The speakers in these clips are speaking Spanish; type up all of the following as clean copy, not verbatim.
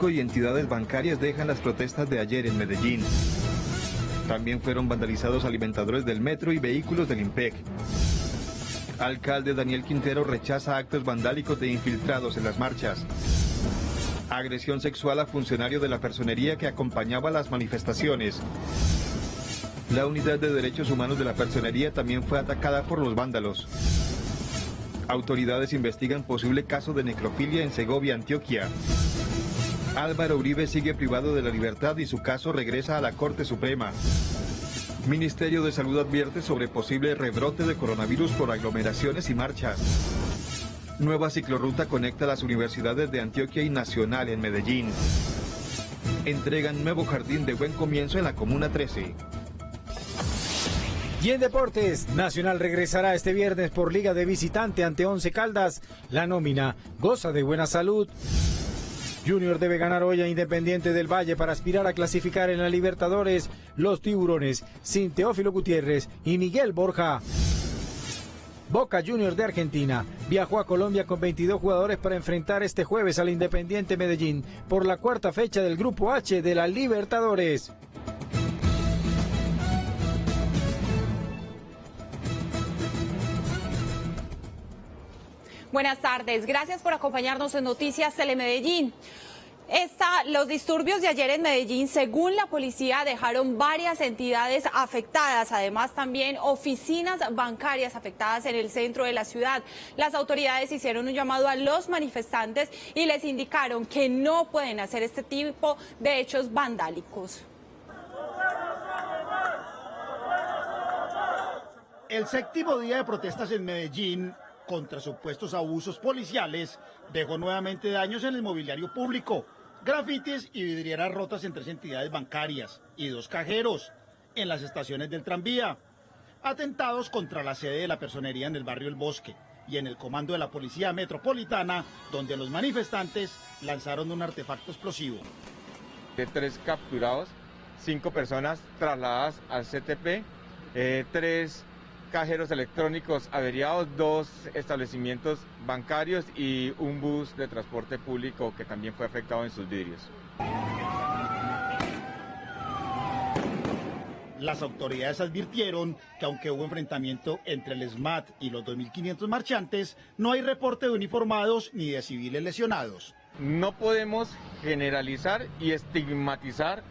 y entidades bancarias dejan las protestas de ayer en Medellín. También fueron vandalizados alimentadores del metro y vehículos del IMPEC. Alcalde Daniel Quintero rechaza actos vandálicos de infiltrados en las marchas. Agresión sexual a funcionario de la personería que acompañaba las manifestaciones. La unidad de derechos humanos de la personería también fue atacada por los vándalos. Autoridades investigan posible caso de necrofilia en Segovia, Antioquia. Álvaro Uribe sigue privado de la libertad y su caso regresa a la Corte Suprema. Ministerio de Salud advierte sobre posible rebrote de coronavirus por aglomeraciones y marchas. Nueva ciclorruta conecta las universidades de Antioquia y Nacional en Medellín. Entregan nuevo jardín de buen comienzo en la Comuna 13. Y en deportes, Nacional regresará este viernes por Liga de Visitante ante Once Caldas. La nómina goza de buena salud. Junior debe ganar hoy a Independiente del Valle para aspirar a clasificar en la Libertadores. Los Tiburones, sin Teófilo Gutiérrez y Miguel Borja. Boca Juniors de Argentina viajó a Colombia con 22 jugadores para enfrentar este jueves al Independiente Medellín por la cuarta fecha del Grupo H de la Libertadores. Buenas tardes, gracias por acompañarnos en Noticias Telemedellín. Los disturbios de ayer en Medellín, según la policía, dejaron varias entidades afectadas, además también oficinas bancarias afectadas en el centro de la ciudad. Las autoridades hicieron un llamado a los manifestantes y les indicaron que no pueden hacer este tipo de hechos vandálicos. El séptimo día de protestas en Medellín contra supuestos abusos policiales dejó nuevamente daños en el mobiliario público, grafitis y vidrieras rotas en 3 entidades bancarias y 2 cajeros en las estaciones del tranvía, atentados contra la sede de la personería en el barrio El Bosque y en el comando de la Policía Metropolitana, donde los manifestantes lanzaron un artefacto explosivo. De 3 capturados, 5 personas trasladadas al CTP, 3 cajeros electrónicos averiados, 2 establecimientos bancarios y un bus de transporte público que también fue afectado en sus vidrios. Las autoridades advirtieron que aunque hubo enfrentamiento entre el SMAT y los 2.500 marchantes, no hay reporte de uniformados ni de civiles lesionados. No podemos generalizar y estigmatizar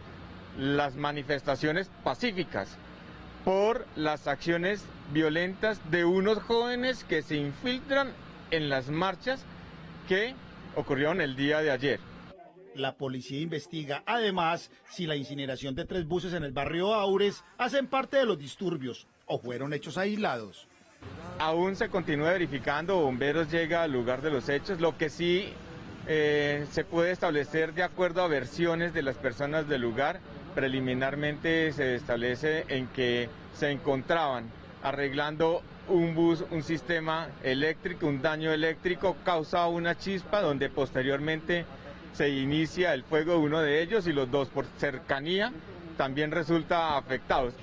las manifestaciones pacíficas por las acciones violentas de unos jóvenes que se infiltran en las marchas que ocurrieron el día de ayer. La policía investiga además si la incineración de 3 buses en el barrio Aures hacen parte de los disturbios o fueron hechos aislados. Aún se continúa verificando, Bomberos llega al lugar de los hechos, lo que sí se puede establecer de acuerdo a versiones de las personas del lugar. Preliminarmente se establece en que se encontraban arreglando un bus, un sistema eléctrico, un daño eléctrico causa una chispa donde posteriormente se inicia el fuego de uno de ellos y los 2 por cercanía también resulta afectados.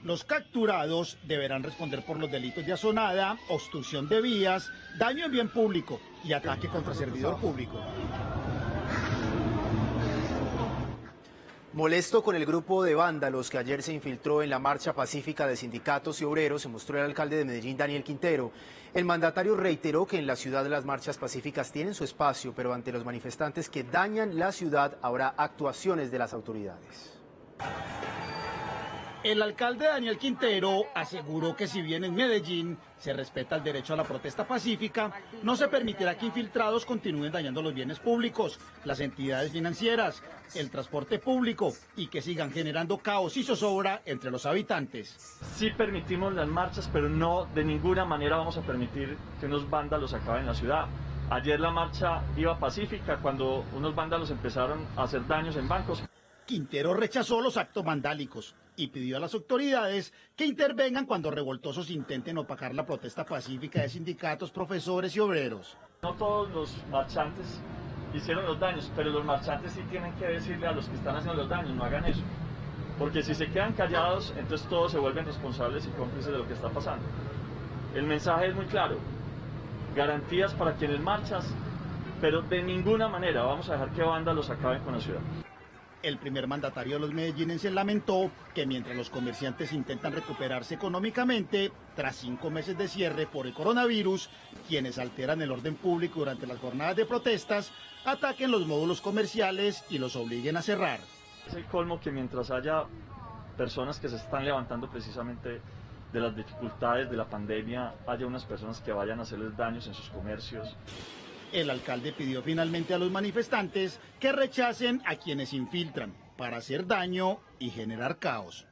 Los capturados deberán responder por los delitos de asonada, obstrucción de vías, daño en bien público y ataque contra servidor público. Molesto con el grupo de vándalos que ayer se infiltró en la marcha pacífica de sindicatos y obreros, se mostró el alcalde de Medellín, Daniel Quintero. El mandatario reiteró que en la ciudad las marchas pacíficas tienen su espacio, pero ante los manifestantes que dañan la ciudad habrá actuaciones de las autoridades. El alcalde Daniel Quintero aseguró que si bien en Medellín se respeta el derecho a la protesta pacífica, no se permitirá que infiltrados continúen dañando los bienes públicos, las entidades financieras, el transporte público y que sigan generando caos y zozobra entre los habitantes. Sí permitimos las marchas, pero no de ninguna manera vamos a permitir que unos vándalos acaben en la ciudad. Ayer la marcha iba pacífica cuando unos vándalos empezaron a hacer daños en bancos. Quintero rechazó los actos vandálicos y pidió a las autoridades que intervengan cuando revoltosos intenten opacar la protesta pacífica de sindicatos, profesores y obreros. No todos los marchantes hicieron los daños, pero los marchantes sí tienen que decirle a los que están haciendo los daños, no hagan eso. Porque si se quedan callados, entonces todos se vuelven responsables y cómplices de lo que está pasando. El mensaje es muy claro. garantías para quienes marchan, pero de ninguna manera vamos a dejar que vándalos acaben con la ciudad. El primer mandatario de los medellinenses lamentó que mientras los comerciantes intentan recuperarse económicamente, tras 5 meses de cierre por el coronavirus, quienes alteran el orden público durante las jornadas de protestas ataquen los módulos comerciales y los obliguen a cerrar. Es el colmo que mientras haya personas que se están levantando precisamente de las dificultades de la pandemia, haya unas personas que vayan a hacerles daños en sus comercios. El alcalde pidió finalmente a los manifestantes que rechacen a quienes infiltran para hacer daño y generar caos.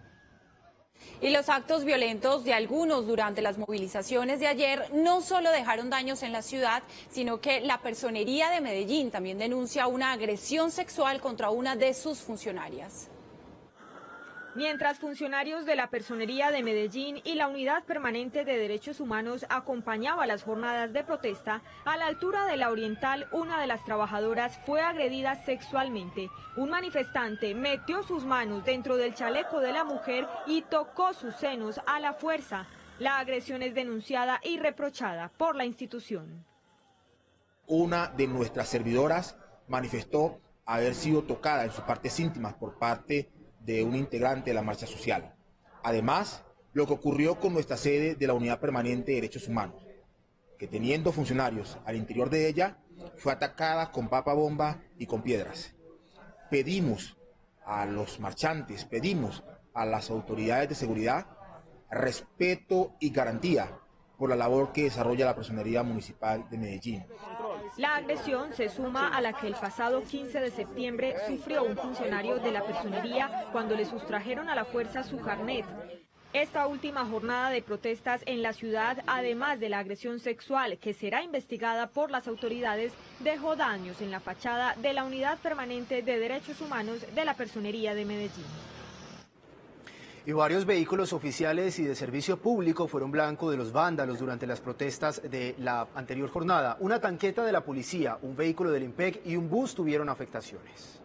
Y los actos violentos de algunos durante las movilizaciones de ayer no solo dejaron daños en la ciudad, sino que la Personería de Medellín también denuncia una agresión sexual contra una de sus funcionarias. Mientras funcionarios de la Personería de Medellín y la Unidad Permanente de Derechos Humanos acompañaban las jornadas de protesta, a la altura de la Oriental, una de las trabajadoras fue agredida sexualmente. Un manifestante metió sus manos dentro del chaleco de la mujer y tocó sus senos a la fuerza. La agresión es denunciada y reprochada por la institución. Una de nuestras servidoras manifestó haber sido tocada en sus partes íntimas por parte de un integrante de la marcha social. Además, lo que ocurrió con nuestra sede de la Unidad Permanente de Derechos Humanos, que teniendo funcionarios al interior de ella, fue atacada con papa bomba y con piedras. Pedimos a los marchantes, pedimos a las autoridades de seguridad respeto y garantía por la labor que desarrolla la Personería Municipal de Medellín. La agresión se suma a la que el pasado 15 de septiembre sufrió un funcionario de la Personería cuando le sustrajeron a la fuerza su carnet. Esta última jornada de protestas en la ciudad, además de la agresión sexual que será investigada por las autoridades, dejó daños en la fachada de la Unidad Permanente de Derechos Humanos de la Personería de Medellín. Y varios vehículos oficiales y de servicio público fueron blanco de los vándalos durante las protestas de la anterior jornada. Una tanqueta de la policía, un vehículo del IMPEC y un bus tuvieron afectaciones.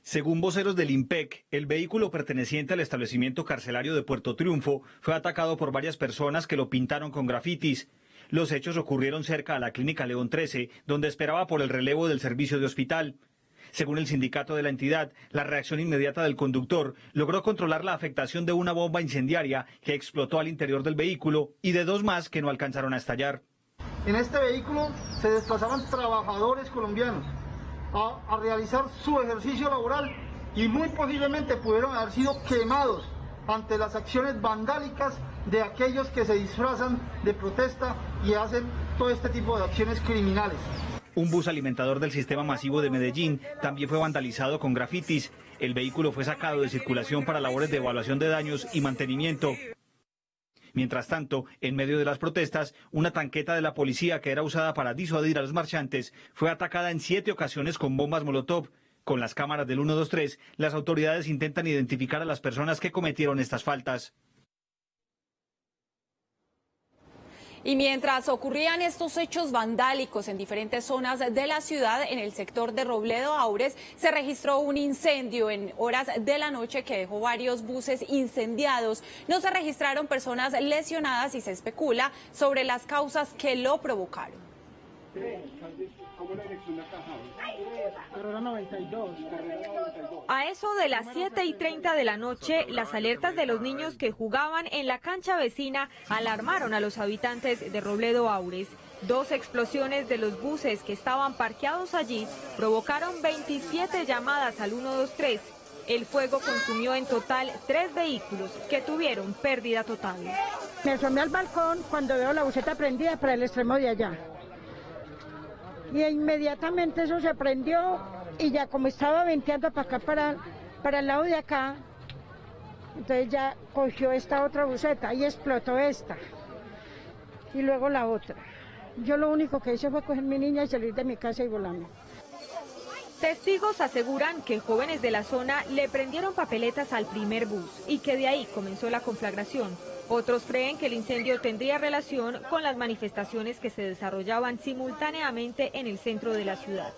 Según voceros del IMPEC, el vehículo perteneciente al establecimiento carcelario de Puerto Triunfo fue atacado por varias personas que lo pintaron con grafitis. Los hechos ocurrieron cerca a la clínica León 13, donde esperaba por el relevo del servicio de hospital. Según el sindicato de la entidad, la reacción inmediata del conductor logró controlar la afectación de una bomba incendiaria que explotó al interior del vehículo y de 2 más que no alcanzaron a estallar. En este vehículo se desplazaban trabajadores colombianos a realizar su ejercicio laboral y muy posiblemente pudieron haber sido quemados ante las acciones vandálicas de aquellos que se disfrazan de protesta y hacen todo este tipo de acciones criminales. Un bus alimentador del sistema masivo de Medellín también fue vandalizado con grafitis. El vehículo fue sacado de circulación para labores de evaluación de daños y mantenimiento. Mientras tanto, en medio de las protestas, una tanqueta de la policía que era usada para disuadir a los marchantes fue atacada en 7 ocasiones con bombas Molotov. Con las cámaras del 123, las autoridades intentan identificar a las personas que cometieron estas faltas. Y mientras ocurrían estos hechos vandálicos en diferentes zonas de la ciudad, en el sector de Robledo Aures, se registró un incendio en horas de la noche que dejó varios buses incendiados. No se registraron personas lesionadas y se especula sobre las causas que lo provocaron. A eso de las 7:30 de la noche, las alertas de los niños que jugaban en la cancha vecina alarmaron a los habitantes de Robledo Aures. 2 explosiones de los buses que estaban parqueados allí provocaron 27 llamadas al 123. El fuego consumió en total 3 vehículos que tuvieron pérdida total. Me asomé al balcón cuando veo la buseta prendida para el extremo de allá. Y inmediatamente eso se prendió y ya como estaba venteando para acá, para el lado de acá, entonces ya cogió esta otra buseta y explotó esta. Y luego la otra. Yo lo único que hice fue coger mi niña y salir de mi casa y volarme. Testigos aseguran que jóvenes de la zona le prendieron papeletas al primer bus y que de ahí comenzó la conflagración. Otros creen que el incendio tendría relación con las manifestaciones que se desarrollaban simultáneamente en el centro de la ciudad.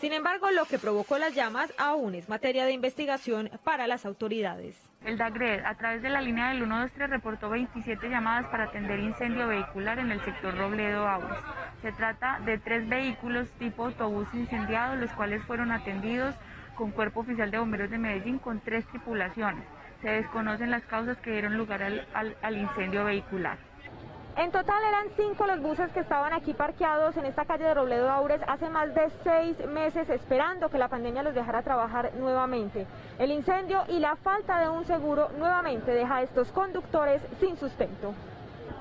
Sin embargo, lo que provocó las llamas aún es materia de investigación para las autoridades. El DAGRED, a través de la línea del 123, reportó 27 llamadas para atender incendio vehicular en el sector Robledo-Aures. Se trata de 3 vehículos tipo autobús incendiados, los cuales fueron atendidos con Cuerpo Oficial de Bomberos de Medellín con 3 tripulaciones. Se desconocen las causas que dieron lugar al incendio vehicular. En total eran 5 los buses que estaban aquí parqueados en esta calle de Robledo-Aures hace más de 6 meses esperando que la pandemia los dejara trabajar nuevamente. El incendio y la falta de un seguro nuevamente deja a estos conductores sin sustento.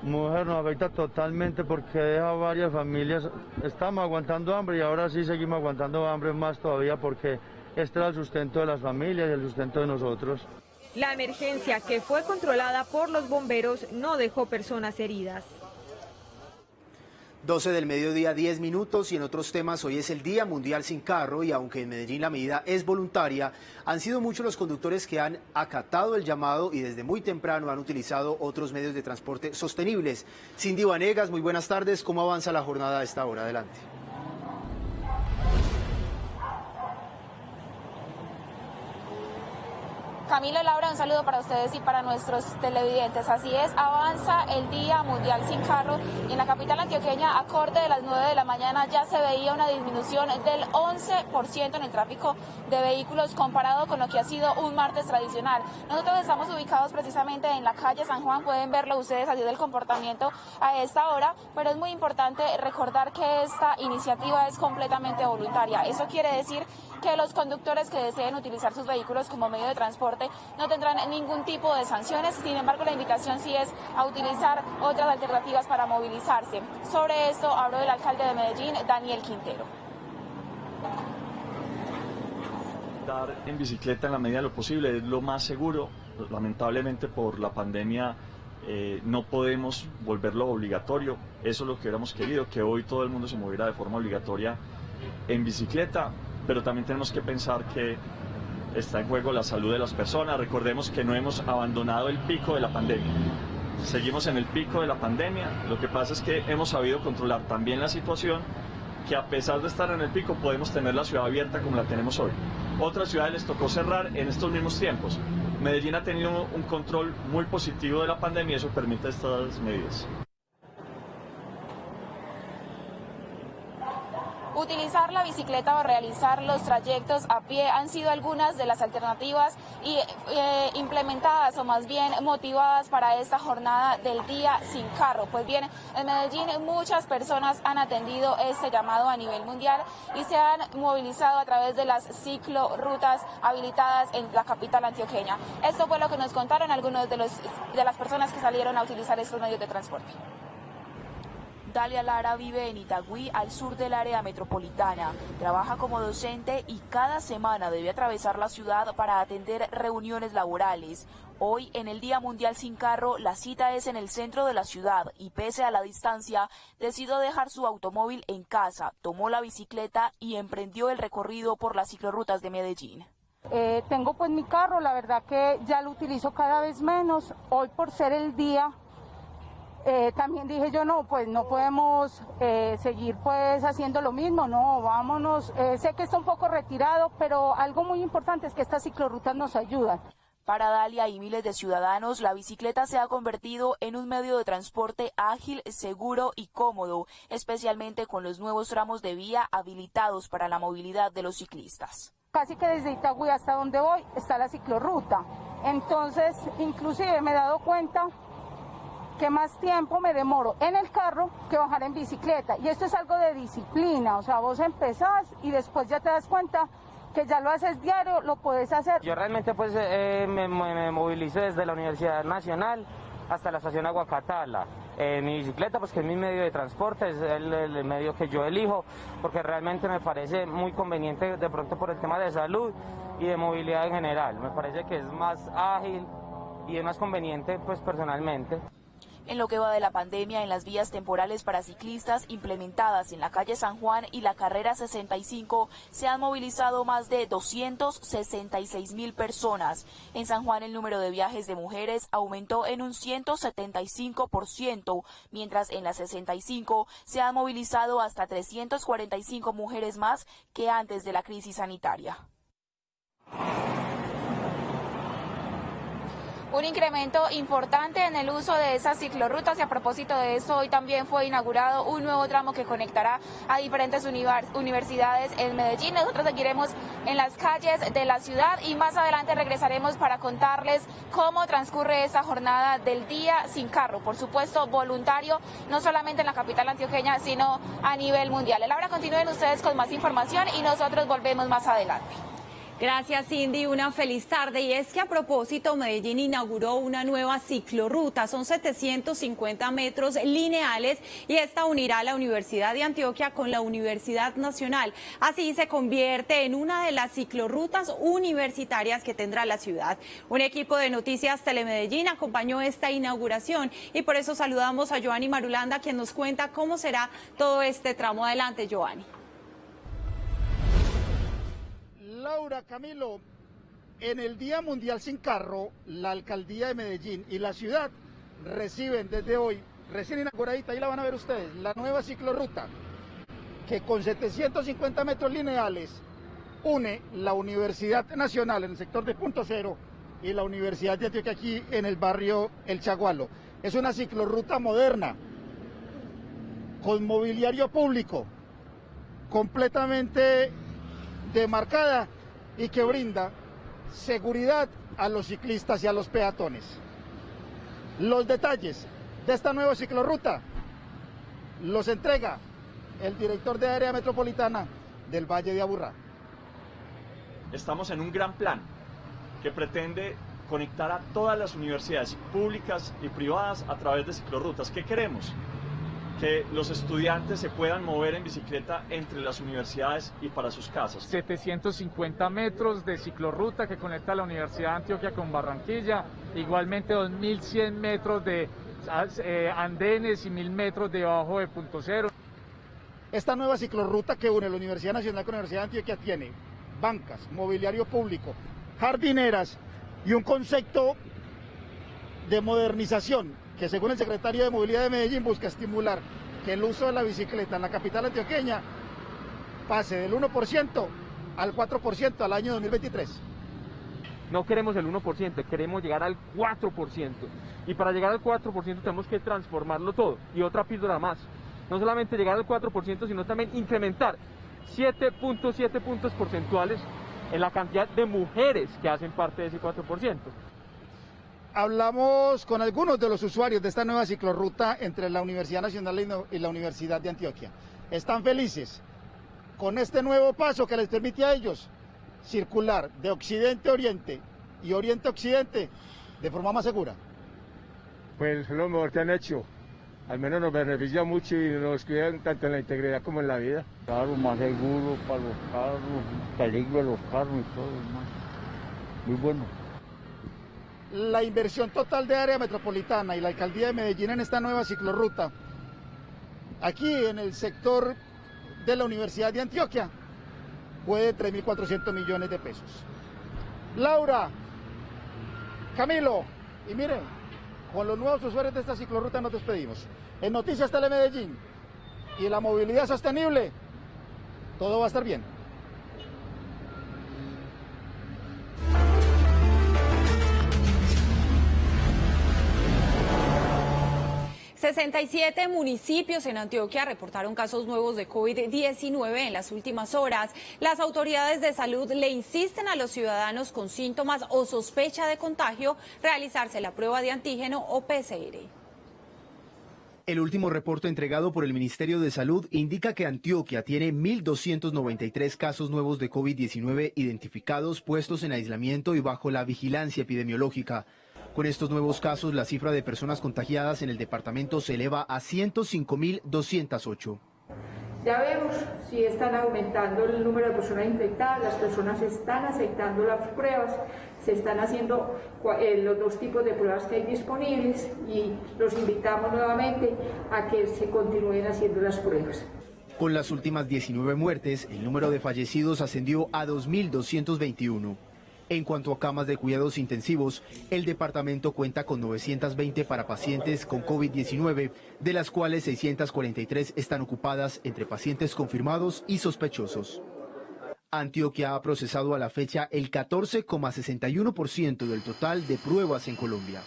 Mujer, nos afecta totalmente porque deja varias familias, estamos aguantando hambre y ahora sí seguimos aguantando hambre más todavía porque este era el sustento de las familias y el sustento de nosotros. La emergencia, que fue controlada por los bomberos, no dejó personas heridas. 12 del mediodía, 10 minutos, y en otros temas, hoy es el Día Mundial Sin Carro y aunque en Medellín la medida es voluntaria, han sido muchos los conductores que han acatado el llamado y desde muy temprano han utilizado otros medios de transporte sostenibles. Cindy Vanegas, muy buenas tardes, ¿cómo avanza la jornada a esta hora? Adelante. Camilo, Laura, un saludo para ustedes y para nuestros televidentes. Así es, avanza el Día Mundial Sin Carro y en la capital antioqueña, a corte de las 9 de la mañana, ya se veía una disminución del 11% en el tráfico de vehículos comparado con lo que ha sido un martes tradicional. Nosotros estamos ubicados precisamente en la calle San Juan, pueden verlo ustedes allí del comportamiento a esta hora, pero es muy importante recordar que esta iniciativa es completamente voluntaria. Eso quiere decir que los conductores que deseen utilizar sus vehículos como medio de transporte no tendrán ningún tipo de sanciones. Sin embargo, la invitación sí es a utilizar otras alternativas para movilizarse. Sobre esto habló el alcalde de Medellín, Daniel Quintero. Andar en bicicleta en la medida de lo posible es lo más seguro. Lamentablemente por la pandemia no podemos volverlo obligatorio. Eso es lo que hubiéramos querido, que hoy todo el mundo se moviera de forma obligatoria en bicicleta, pero también tenemos que pensar que está en juego la salud de las personas. Recordemos que no hemos abandonado el pico de la pandemia. Seguimos en el pico de la pandemia. Lo que pasa es que hemos sabido controlar también la situación, que a pesar de estar en el pico podemos tener la ciudad abierta como la tenemos hoy. Otras ciudades les tocó cerrar en estos mismos tiempos. Medellín ha tenido un control muy positivo de la pandemia y eso permite estas medidas. Utilizar la bicicleta o realizar los trayectos a pie han sido algunas de las alternativas implementadas o más bien motivadas para esta jornada del Día Sin Carro. Pues bien, en Medellín muchas personas han atendido este llamado a nivel mundial y se han movilizado a través de las ciclorrutas habilitadas en la capital antioqueña. Esto fue lo que nos contaron algunos de las personas que salieron a utilizar estos medios de transporte. Dalia Lara vive en Itagüí, al sur del área metropolitana. Trabaja como docente y cada semana debe atravesar la ciudad para atender reuniones laborales. Hoy, en el Día Mundial Sin Carro, la cita es en el centro de la ciudad y pese a la distancia, decidió dejar su automóvil en casa, tomó la bicicleta y emprendió el recorrido por las ciclorrutas de Medellín. Tengo pues mi carro, la verdad que ya lo utilizo cada vez menos. Hoy por ser el día, también dije yo no, pues no podemos seguir pues haciendo lo mismo, no, vámonos. Sé que está un poco retirado, pero algo muy importante es que estas ciclorrutas nos ayudan. Para Dalia y miles de ciudadanos, la bicicleta se ha convertido en un medio de transporte ágil, seguro y cómodo, especialmente con los nuevos tramos de vía habilitados para la movilidad de los ciclistas. Casi que desde Itagüí hasta donde voy está la ciclorruta, entonces inclusive me he dado cuenta que más tiempo me demoro en el carro que bajar en bicicleta. Y esto es algo de disciplina, o sea, vos empezás y después ya te das cuenta que ya lo haces diario, lo puedes hacer. Yo realmente pues me movilizo desde la Universidad Nacional hasta la estación Aguacatala. Mi bicicleta, pues que es mi medio de transporte, es el medio que yo elijo, porque realmente me parece muy conveniente de pronto por el tema de salud y de movilidad en general. Me parece que es más ágil y es más conveniente pues personalmente. En lo que va de la pandemia, en las vías temporales para ciclistas implementadas en la calle San Juan y la carrera 65 se han movilizado más de 266.000 personas. En San Juan el número de viajes de mujeres aumentó en un 175%, mientras en la 65 se han movilizado hasta 345 mujeres más que antes de la crisis sanitaria. Un incremento importante en el uso de esas ciclorrutas y a propósito de esto hoy también fue inaugurado un nuevo tramo que conectará a diferentes universidades en Medellín. Nosotros seguiremos en las calles de la ciudad y más adelante regresaremos para contarles cómo transcurre esta jornada del día sin carro, por supuesto voluntario, no solamente en la capital antioqueña sino a nivel mundial. Ahora continúen ustedes con más información y nosotros volvemos más adelante. Gracias, Cindy. Una feliz tarde. Y es que a propósito, Medellín inauguró una nueva ciclorruta. Son 750 metros lineales y esta unirá la Universidad de Antioquia con la Universidad Nacional. Así se convierte en una de las ciclorrutas universitarias que tendrá la ciudad. Un equipo de Noticias Telemedellín acompañó esta inauguración y por eso saludamos a Joanny Marulanda, quien nos cuenta cómo será todo este tramo. Adelante, Joanny. Laura, Camilo, en el Día Mundial Sin Carro, la Alcaldía de Medellín y la ciudad reciben desde hoy, recién inauguradita, ahí la van a ver ustedes, la nueva ciclorruta, que con 750 metros lineales une la Universidad Nacional en el sector de Punto Cero y la Universidad de Antioquia aquí en el barrio El Chagualo. Es una ciclorruta moderna, con mobiliario público, completamente demarcada y que brinda seguridad a los ciclistas y a los peatones. Los detalles de esta nueva ciclorruta los entrega el director de área metropolitana del Valle de Aburrá. Estamos en un gran plan que pretende conectar a todas las universidades públicas y privadas a través de ciclorrutas. ¿Qué queremos? Que los estudiantes se puedan mover en bicicleta entre las universidades y para sus casas. 750 metros de ciclorruta que conecta la Universidad de Antioquia con Barranquilla, igualmente 2.100 metros de andenes y 1.000 metros debajo de Punto Cero. Esta nueva ciclorruta que une la Universidad Nacional con la Universidad de Antioquia tiene bancas, mobiliario público, jardineras y un concepto de modernización que según el secretario de Movilidad de Medellín busca estimular que el uso de la bicicleta en la capital antioqueña pase del 1% al 4% al año 2023. No queremos el 1%, queremos llegar al 4%. Y para llegar al 4% tenemos que transformarlo todo. Y otra píldora más. No solamente llegar al 4%, sino también incrementar 7.7 puntos porcentuales en la cantidad de mujeres que hacen parte de ese 4%. Hablamos con algunos de los usuarios de esta nueva ciclorruta entre la Universidad Nacional y la Universidad de Antioquia. Están felices con este nuevo paso que les permite a ellos circular de occidente a oriente y oriente a occidente de forma más segura. Pues es lo mejor que han hecho. Al menos nos beneficia mucho y nos cuidan tanto en la integridad como en la vida. Claro, más seguro para los carros, peligro de los carros y todo, más. Muy bueno. La inversión total de área metropolitana y la alcaldía de Medellín en esta nueva ciclorruta, aquí en el sector de la Universidad de Antioquia, fue de 3.400 millones de pesos. Laura, Camilo, y miren, con los nuevos usuarios de esta ciclorruta nos despedimos. En Noticias Telemedellín y la movilidad sostenible, todo va a estar bien. 67 municipios en Antioquia reportaron casos nuevos de COVID-19 en las últimas horas. Las autoridades de salud le insisten a los ciudadanos con síntomas o sospecha de contagio realizarse la prueba de antígeno o PCR. El último reporte entregado por el Ministerio de Salud indica que Antioquia tiene 1.293 casos nuevos de COVID-19 identificados, puestos en aislamiento y bajo la vigilancia epidemiológica. Con estos nuevos casos, la cifra de personas contagiadas en el departamento se eleva a 105.208. Ya vemos si están aumentando el número de personas infectadas, las personas están aceptando las pruebas, se están haciendo los dos tipos de pruebas que hay disponibles y los invitamos nuevamente a que se continúen haciendo las pruebas. Con las últimas 19 muertes, el número de fallecidos ascendió a 2.221. En cuanto a camas de cuidados intensivos, el departamento cuenta con 920 para pacientes con COVID-19, de las cuales 643 están ocupadas entre pacientes confirmados y sospechosos. Antioquia ha procesado a la fecha el 14,61% del total de pruebas en Colombia.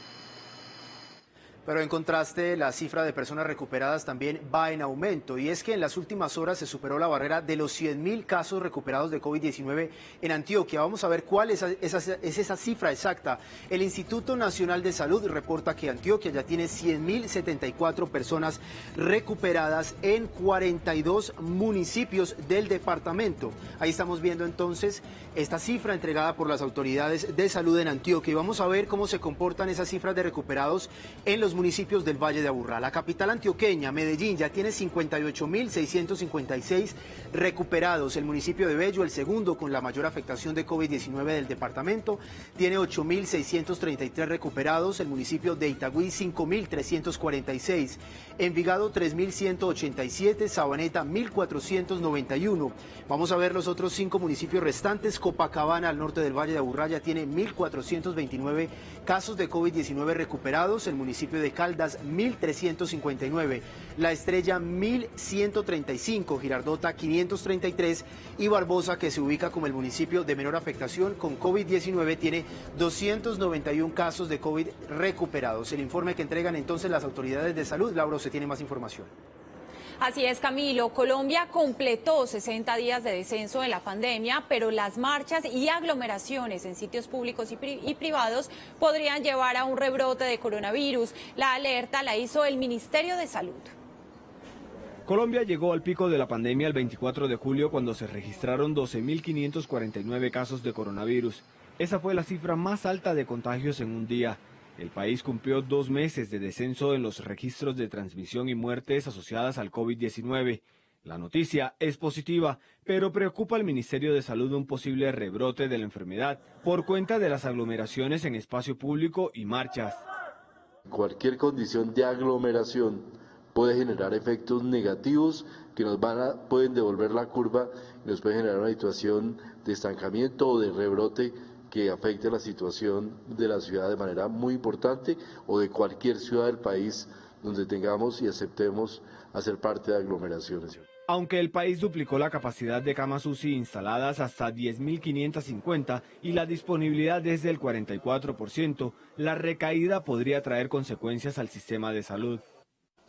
Pero en contraste, la cifra de personas recuperadas también va en aumento, y es que en las últimas horas se superó la barrera de los 100.000 casos recuperados de COVID-19 en Antioquia. Vamos a ver cuál es esa cifra exacta. El Instituto Nacional de Salud reporta que Antioquia ya tiene 100.074 personas recuperadas en 42 municipios del departamento. Ahí estamos viendo entonces esta cifra entregada por las autoridades de salud en Antioquia, y vamos a ver cómo se comportan esas cifras de recuperados en los municipios del Valle de Aburrá. La capital antioqueña, Medellín, ya tiene 58.656 recuperados. El municipio de Bello, el segundo con la mayor afectación de COVID-19 del departamento, tiene 8.633 recuperados. El municipio de Itagüí, 5.346. Envigado, 3.187. Sabaneta, 1.491. Vamos a ver los otros 5 municipios restantes. Copacabana, al norte del Valle de Aburrá, ya tiene 1.429 casos de COVID-19 recuperados. El municipio de Caldas, 1.359, La Estrella, 1.135, Girardota, 533, y Barbosa, que se ubica como el municipio de menor afectación con COVID-19, tiene 291 casos de COVID recuperados. El informe que entregan entonces las autoridades de salud. Laura, se tiene más información. Así es, Camilo. Colombia completó 60 días de descenso de la pandemia, pero las marchas y aglomeraciones en sitios públicos y privados podrían llevar a un rebrote de coronavirus. La alerta la hizo el Ministerio de Salud. Colombia llegó al pico de la pandemia el 24 de julio cuando se registraron 12.549 casos de coronavirus. Esa fue la cifra más alta de contagios en un día. El país cumplió 2 meses de descenso en los registros de transmisión y muertes asociadas al COVID-19. La noticia es positiva, pero preocupa al Ministerio de Salud un posible rebrote de la enfermedad por cuenta de las aglomeraciones en espacio público y marchas. Cualquier condición de aglomeración puede generar efectos negativos que nos pueden devolver la curva y nos puede generar una situación de estancamiento o de rebrote que afecte la situación de la ciudad de manera muy importante, o de cualquier ciudad del país donde tengamos y aceptemos hacer parte de aglomeraciones. Aunque el país duplicó la capacidad de camas UCI instaladas hasta 10.550 y la disponibilidad es del 44%, la recaída podría traer consecuencias al sistema de salud.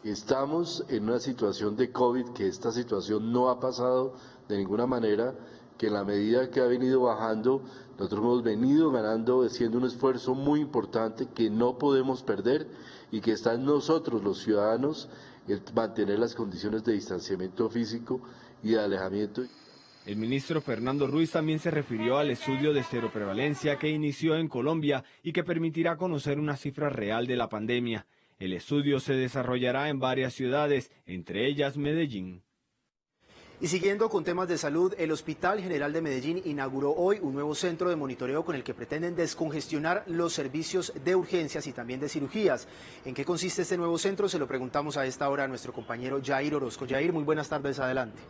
Estamos en una situación de COVID, que esta situación no ha pasado de ninguna manera, que en la medida que ha venido bajando, nosotros hemos venido ganando, haciendo un esfuerzo muy importante que no podemos perder, y que está en nosotros los ciudadanos el mantener las condiciones de distanciamiento físico y de alejamiento. El ministro Fernando Ruiz también se refirió al estudio de seroprevalencia que inició en Colombia y que permitirá conocer una cifra real de la pandemia. El estudio se desarrollará en varias ciudades, entre ellas Medellín. Y siguiendo con temas de salud, el Hospital General de Medellín inauguró hoy un nuevo centro de monitoreo con el que pretenden descongestionar los servicios de urgencias y también de cirugías. ¿En qué consiste este nuevo centro? Se lo preguntamos a esta hora a nuestro compañero Jair Orozco. Jair, muy buenas tardes, adelante.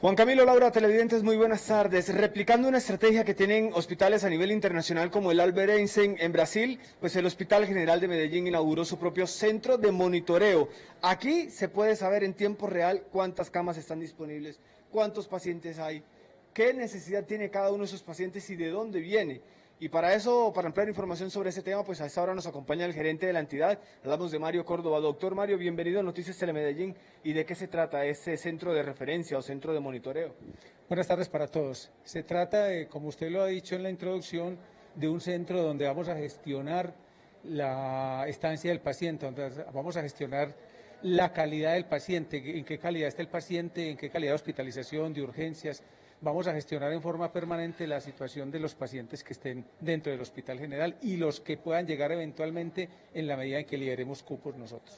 Juan Camilo, Laura, televidentes, muy buenas tardes. Replicando una estrategia que tienen hospitales a nivel internacional como el Albert Einstein en Brasil, pues el Hospital General de Medellín inauguró su propio centro de monitoreo. Aquí se puede saber en tiempo real cuántas camas están disponibles, cuántos pacientes hay, qué necesidad tiene cada uno de esos pacientes y de dónde viene. Y para eso, para ampliar información sobre ese tema, pues a esta hora nos acompaña el gerente de la entidad. Hablamos de Mario Córdoba. Doctor Mario, bienvenido a Noticias Telemedellín. ¿Y de qué se trata este centro de referencia o centro de monitoreo? Buenas tardes para todos. Se trata de, como usted lo ha dicho en la introducción, de un centro donde vamos a gestionar la estancia del paciente, donde vamos a gestionar la calidad del paciente, en qué calidad está el paciente, en qué calidad de hospitalización, de urgencias. Vamos a gestionar en forma permanente la situación de los pacientes que estén dentro del Hospital General y los que puedan llegar eventualmente en la medida en que liberemos cupos nosotros.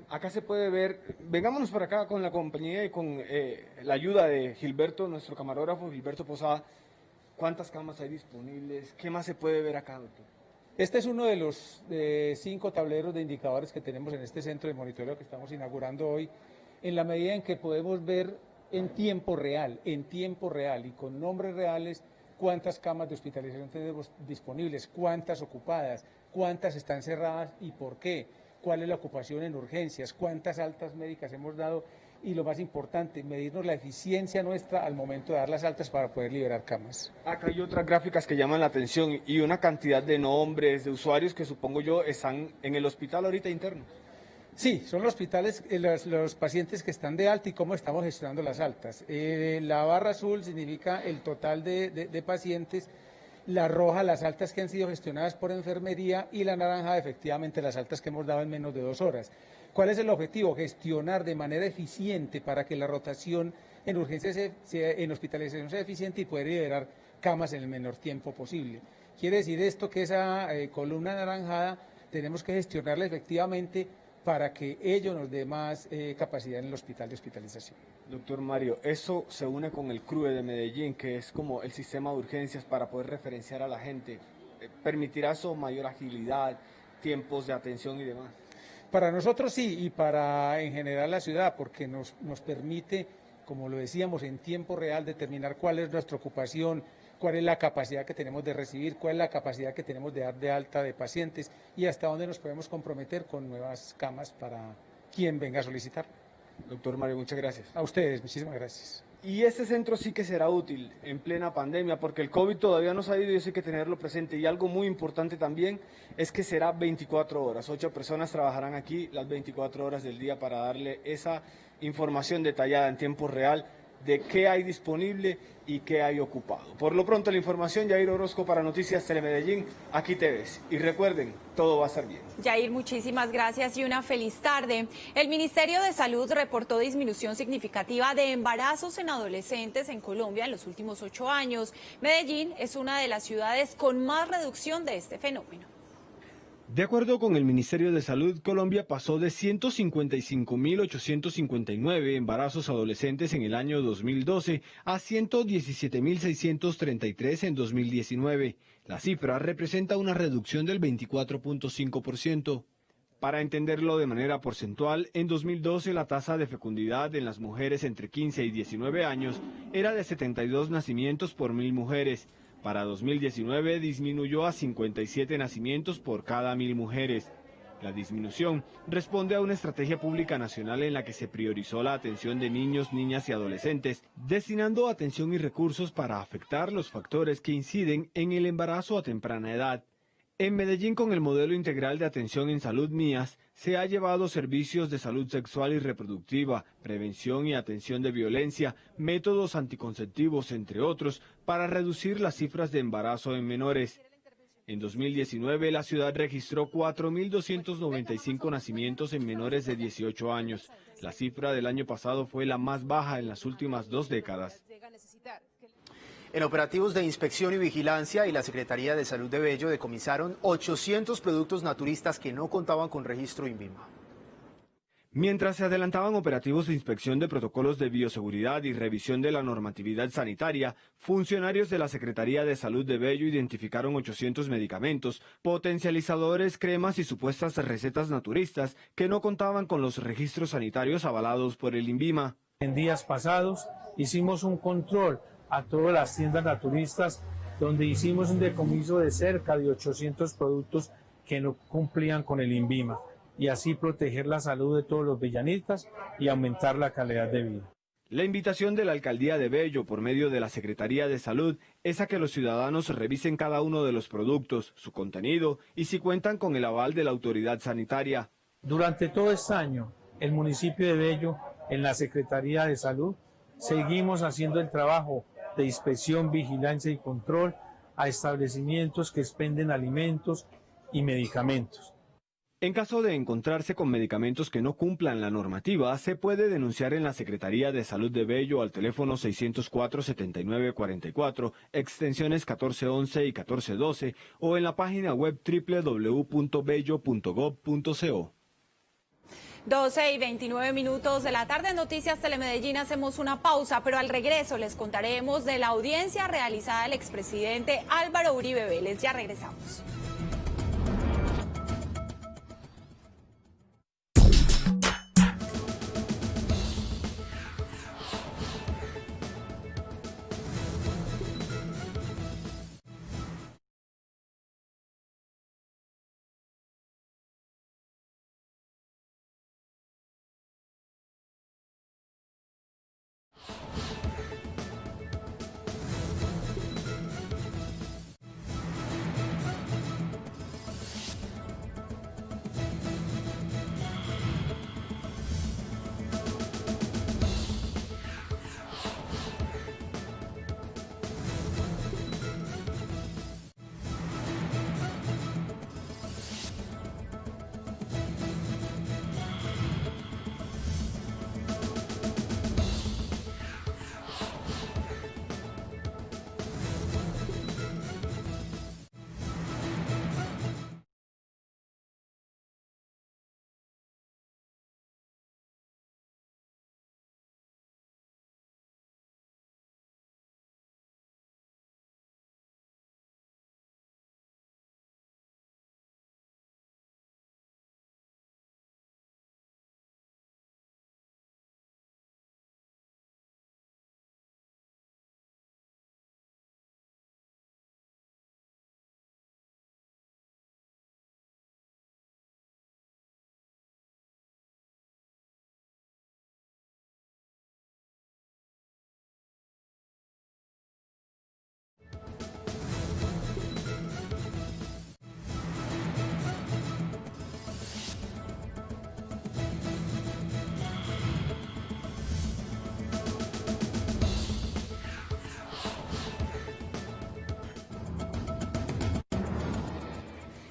Acá se puede ver, vengámonos para acá con la compañía y con la ayuda de Gilberto, nuestro camarógrafo, Gilberto Posada. ¿Cuántas camas hay disponibles? ¿Qué más se puede ver acá, doctor? Este es uno de los 5 tableros de indicadores que tenemos en este centro de monitoreo que estamos inaugurando hoy, en la medida en que podemos ver en tiempo real y con nombres reales cuántas camas de hospitalización tenemos disponibles, cuántas ocupadas, cuántas están cerradas y por qué, cuál es la ocupación en urgencias, cuántas altas médicas hemos dado y lo más importante, medirnos la eficiencia nuestra al momento de dar las altas para poder liberar camas. Acá hay otras gráficas que llaman la atención y una cantidad de nombres, de usuarios que supongo yo están en el hospital ahorita internos. Sí, son los hospitales, los pacientes que están de alta y cómo estamos gestionando las altas. La barra azul significa el total de pacientes, la roja las altas que han sido gestionadas por enfermería y la naranja efectivamente las altas que hemos dado en menos de 2 horas. ¿Cuál es el objetivo? Gestionar de manera eficiente para que la rotación en urgencias, en hospitalización sea eficiente y poder liberar camas en el menor tiempo posible. Quiere decir esto que esa columna anaranjada tenemos que gestionarla efectivamente para que ello nos dé más capacidad en el hospital de hospitalización. Doctor Mario, eso se une con el CRUE de Medellín, que es como el sistema de urgencias para poder referenciar a la gente. ¿Permitirá eso mayor agilidad, tiempos de atención y demás? Para nosotros sí, y para en general la ciudad, porque nos permite, como lo decíamos, en tiempo real determinar cuál es nuestra ocupación, cuál es la capacidad que tenemos de recibir, cuál es la capacidad que tenemos de dar de alta de pacientes y hasta dónde nos podemos comprometer con nuevas camas para quien venga a solicitar. Doctor Mario, muchas gracias. A ustedes, muchísimas gracias. Y este centro sí que será útil en plena pandemia, porque el COVID todavía no se ha ido y eso hay que tenerlo presente. Y algo muy importante también es que será 24 horas. 8 personas trabajarán aquí las 24 horas del día para darle esa información detallada en tiempo real de qué hay disponible y qué hay ocupado. Por lo pronto la información, Yair Orozco para Noticias Telemedellín, aquí te ves. Y recuerden, todo va a estar bien. Yair, muchísimas gracias y una feliz tarde. El Ministerio de Salud reportó disminución significativa de embarazos en adolescentes en Colombia en los últimos 8 años. Medellín es una de las ciudades con más reducción de este fenómeno. De acuerdo con el Ministerio de Salud, Colombia pasó de 155.859 embarazos adolescentes en el año 2012 a 117.633 en 2019. La cifra representa una reducción del 24.5%. Para entenderlo de manera porcentual, en 2012 la tasa de fecundidad en las mujeres entre 15 y 19 años era de 72 nacimientos por 1.000 mujeres. Para 2019 disminuyó a 57 nacimientos por cada 1.000 mujeres. La disminución responde a una estrategia pública nacional en la que se priorizó la atención de niños, niñas y adolescentes, destinando atención y recursos para afectar los factores que inciden en el embarazo a temprana edad. En Medellín, con el modelo integral de atención en salud MIAS, se ha llevado servicios de salud sexual y reproductiva, prevención y atención de violencia, métodos anticonceptivos, entre otros, para reducir las cifras de embarazo en menores. En 2019, la ciudad registró 4.295 nacimientos en menores de 18 años. La cifra del año pasado fue la más baja en las últimas 2 décadas. En operativos de inspección y vigilancia y la Secretaría de Salud de Bello decomisaron 800 productos naturistas que no contaban con registro INVIMA. Mientras se adelantaban operativos de inspección de protocolos de bioseguridad y revisión de la normatividad sanitaria, funcionarios de la Secretaría de Salud de Bello identificaron 800 medicamentos, potencializadores, cremas y supuestas recetas naturistas que no contaban con los registros sanitarios avalados por el INVIMA. En días pasados hicimos un control a todas las tiendas naturistas, donde hicimos un decomiso de cerca de 800 productos que no cumplían con el INVIMA, y así proteger la salud de todos los villanistas y aumentar la calidad de vida. La invitación de la Alcaldía de Bello por medio de la Secretaría de Salud es a que los ciudadanos revisen cada uno de los productos, su contenido y si cuentan con el aval de la autoridad sanitaria. Durante todo este año, el municipio de Bello, en la Secretaría de Salud, seguimos haciendo el trabajo de inspección, vigilancia y control a establecimientos que expenden alimentos y medicamentos. En caso de encontrarse con medicamentos que no cumplan la normativa, se puede denunciar en la Secretaría de Salud de Bello al teléfono 604-7944, extensiones 1411 y 1412, o en la página web www.bello.gov.co. 12:29 de la tarde en Noticias Telemedellín hacemos una pausa, pero al regreso les contaremos de la audiencia realizada al expresidente Álvaro Uribe Vélez. Ya regresamos.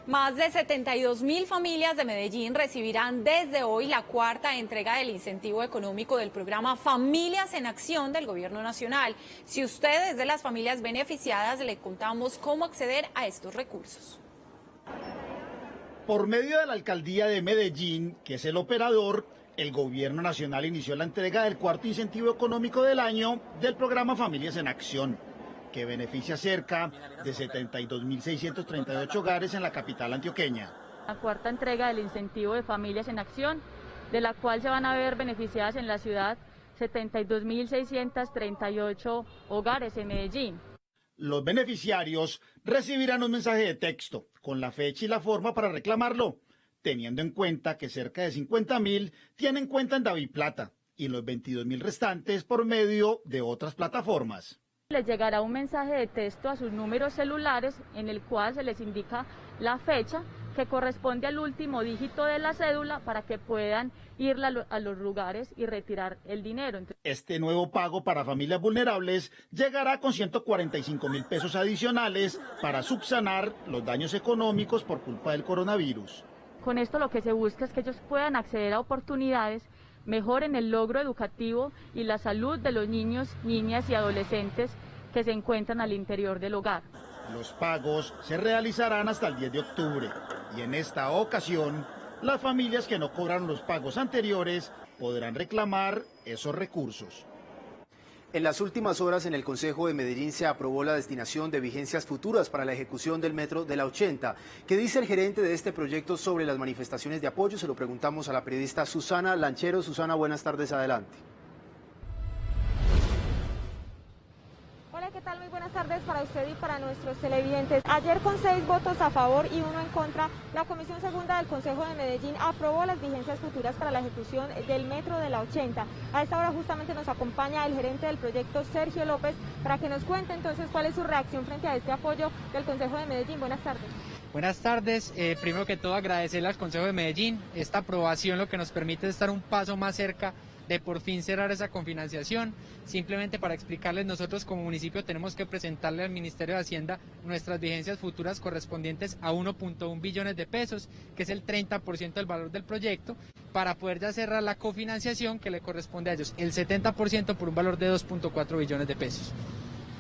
Más de 72.000 familias de Medellín recibirán desde hoy la cuarta entrega del incentivo económico del programa Familias en Acción del Gobierno Nacional. Si usted es de las familias beneficiadas, le contamos cómo acceder a estos recursos. Por medio de la Alcaldía de Medellín, que es el operador, el Gobierno Nacional inició la entrega del cuarto incentivo económico del año del programa Familias en Acción, que beneficia cerca de 72.638 hogares en la capital antioqueña. La cuarta entrega del incentivo de Familias en Acción, de la cual se van a ver beneficiadas en la ciudad 72.638 hogares en Medellín. Los beneficiarios recibirán un mensaje de texto con la fecha y la forma para reclamarlo, teniendo en cuenta que cerca de 50.000 tienen cuenta en DaviPlata y los 22.000 restantes por medio de otras plataformas. Les llegará un mensaje de texto a sus números celulares en el cual se les indica la fecha que corresponde al último dígito de la cédula para que puedan ir a los lugares y retirar el dinero. Este nuevo pago para familias vulnerables llegará con 145.000 pesos adicionales para subsanar los daños económicos por culpa del coronavirus. Con esto lo que se busca es que ellos puedan acceder a oportunidades, mejoren el logro educativo y la salud de los niños, niñas y adolescentes que se encuentran al interior del hogar. Los pagos se realizarán hasta el 10 de octubre y en esta ocasión las familias que no cobraron los pagos anteriores podrán reclamar esos recursos. En las últimas horas en el Consejo de Medellín se aprobó la destinación de vigencias futuras para la ejecución del metro de la 80. ¿Qué dice el gerente de este proyecto sobre las manifestaciones de apoyo? Se lo preguntamos a la periodista Susana Lanchero. Susana, buenas tardes, adelante. Hola, ¿qué tal? Muy buenas tardes para usted y para nuestros televidentes. Ayer con 6 votos a favor y 1 en contra, la Comisión Segunda del Consejo de Medellín aprobó las vigencias futuras para la ejecución del metro de la 80. A esta hora justamente nos acompaña el gerente del proyecto, Sergio López, para que nos cuente entonces cuál es su reacción frente a este apoyo del Consejo de Medellín. Buenas tardes. Buenas tardes. Primero que todo agradecerle al Consejo de Medellín. Esta aprobación lo que nos permite es estar un paso más cerca de por fin cerrar esa confinanciación. Simplemente para explicarles, nosotros como municipio tenemos que presentarle al Ministerio de Hacienda nuestras vigencias futuras correspondientes a 1.1 billones de pesos, que es el 30% del valor del proyecto, para poder ya cerrar la cofinanciación que le corresponde a ellos, el 70% por un valor de 2.4 billones de pesos.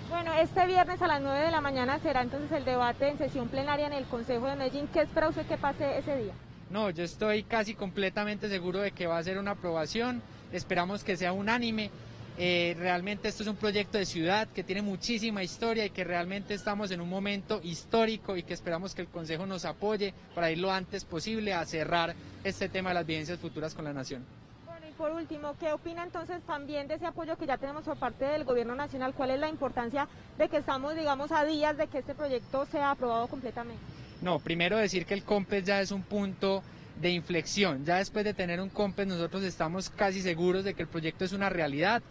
Bueno, este viernes a las 9 de la mañana será entonces el debate en sesión plenaria en el Consejo de Medellín. ¿Qué espera usted que pase ese día? No, yo estoy casi completamente seguro de que va a ser una aprobación, esperamos que sea unánime. Realmente esto es un proyecto de ciudad que tiene muchísima historia y que realmente estamos en un momento histórico y que esperamos que el Consejo nos apoye para ir lo antes posible a cerrar este tema de las vivencias futuras con la Nación. Bueno, y por último, ¿qué opina entonces también de ese apoyo que ya tenemos por parte del Gobierno Nacional? ¿Cuál es la importancia de que estamos, digamos, a días de que este proyecto sea aprobado completamente? No, primero decir que el COMPES ya es un punto de inflexión. Ya después de tener un COMPES nosotros estamos casi seguros de que el proyecto es una realidad.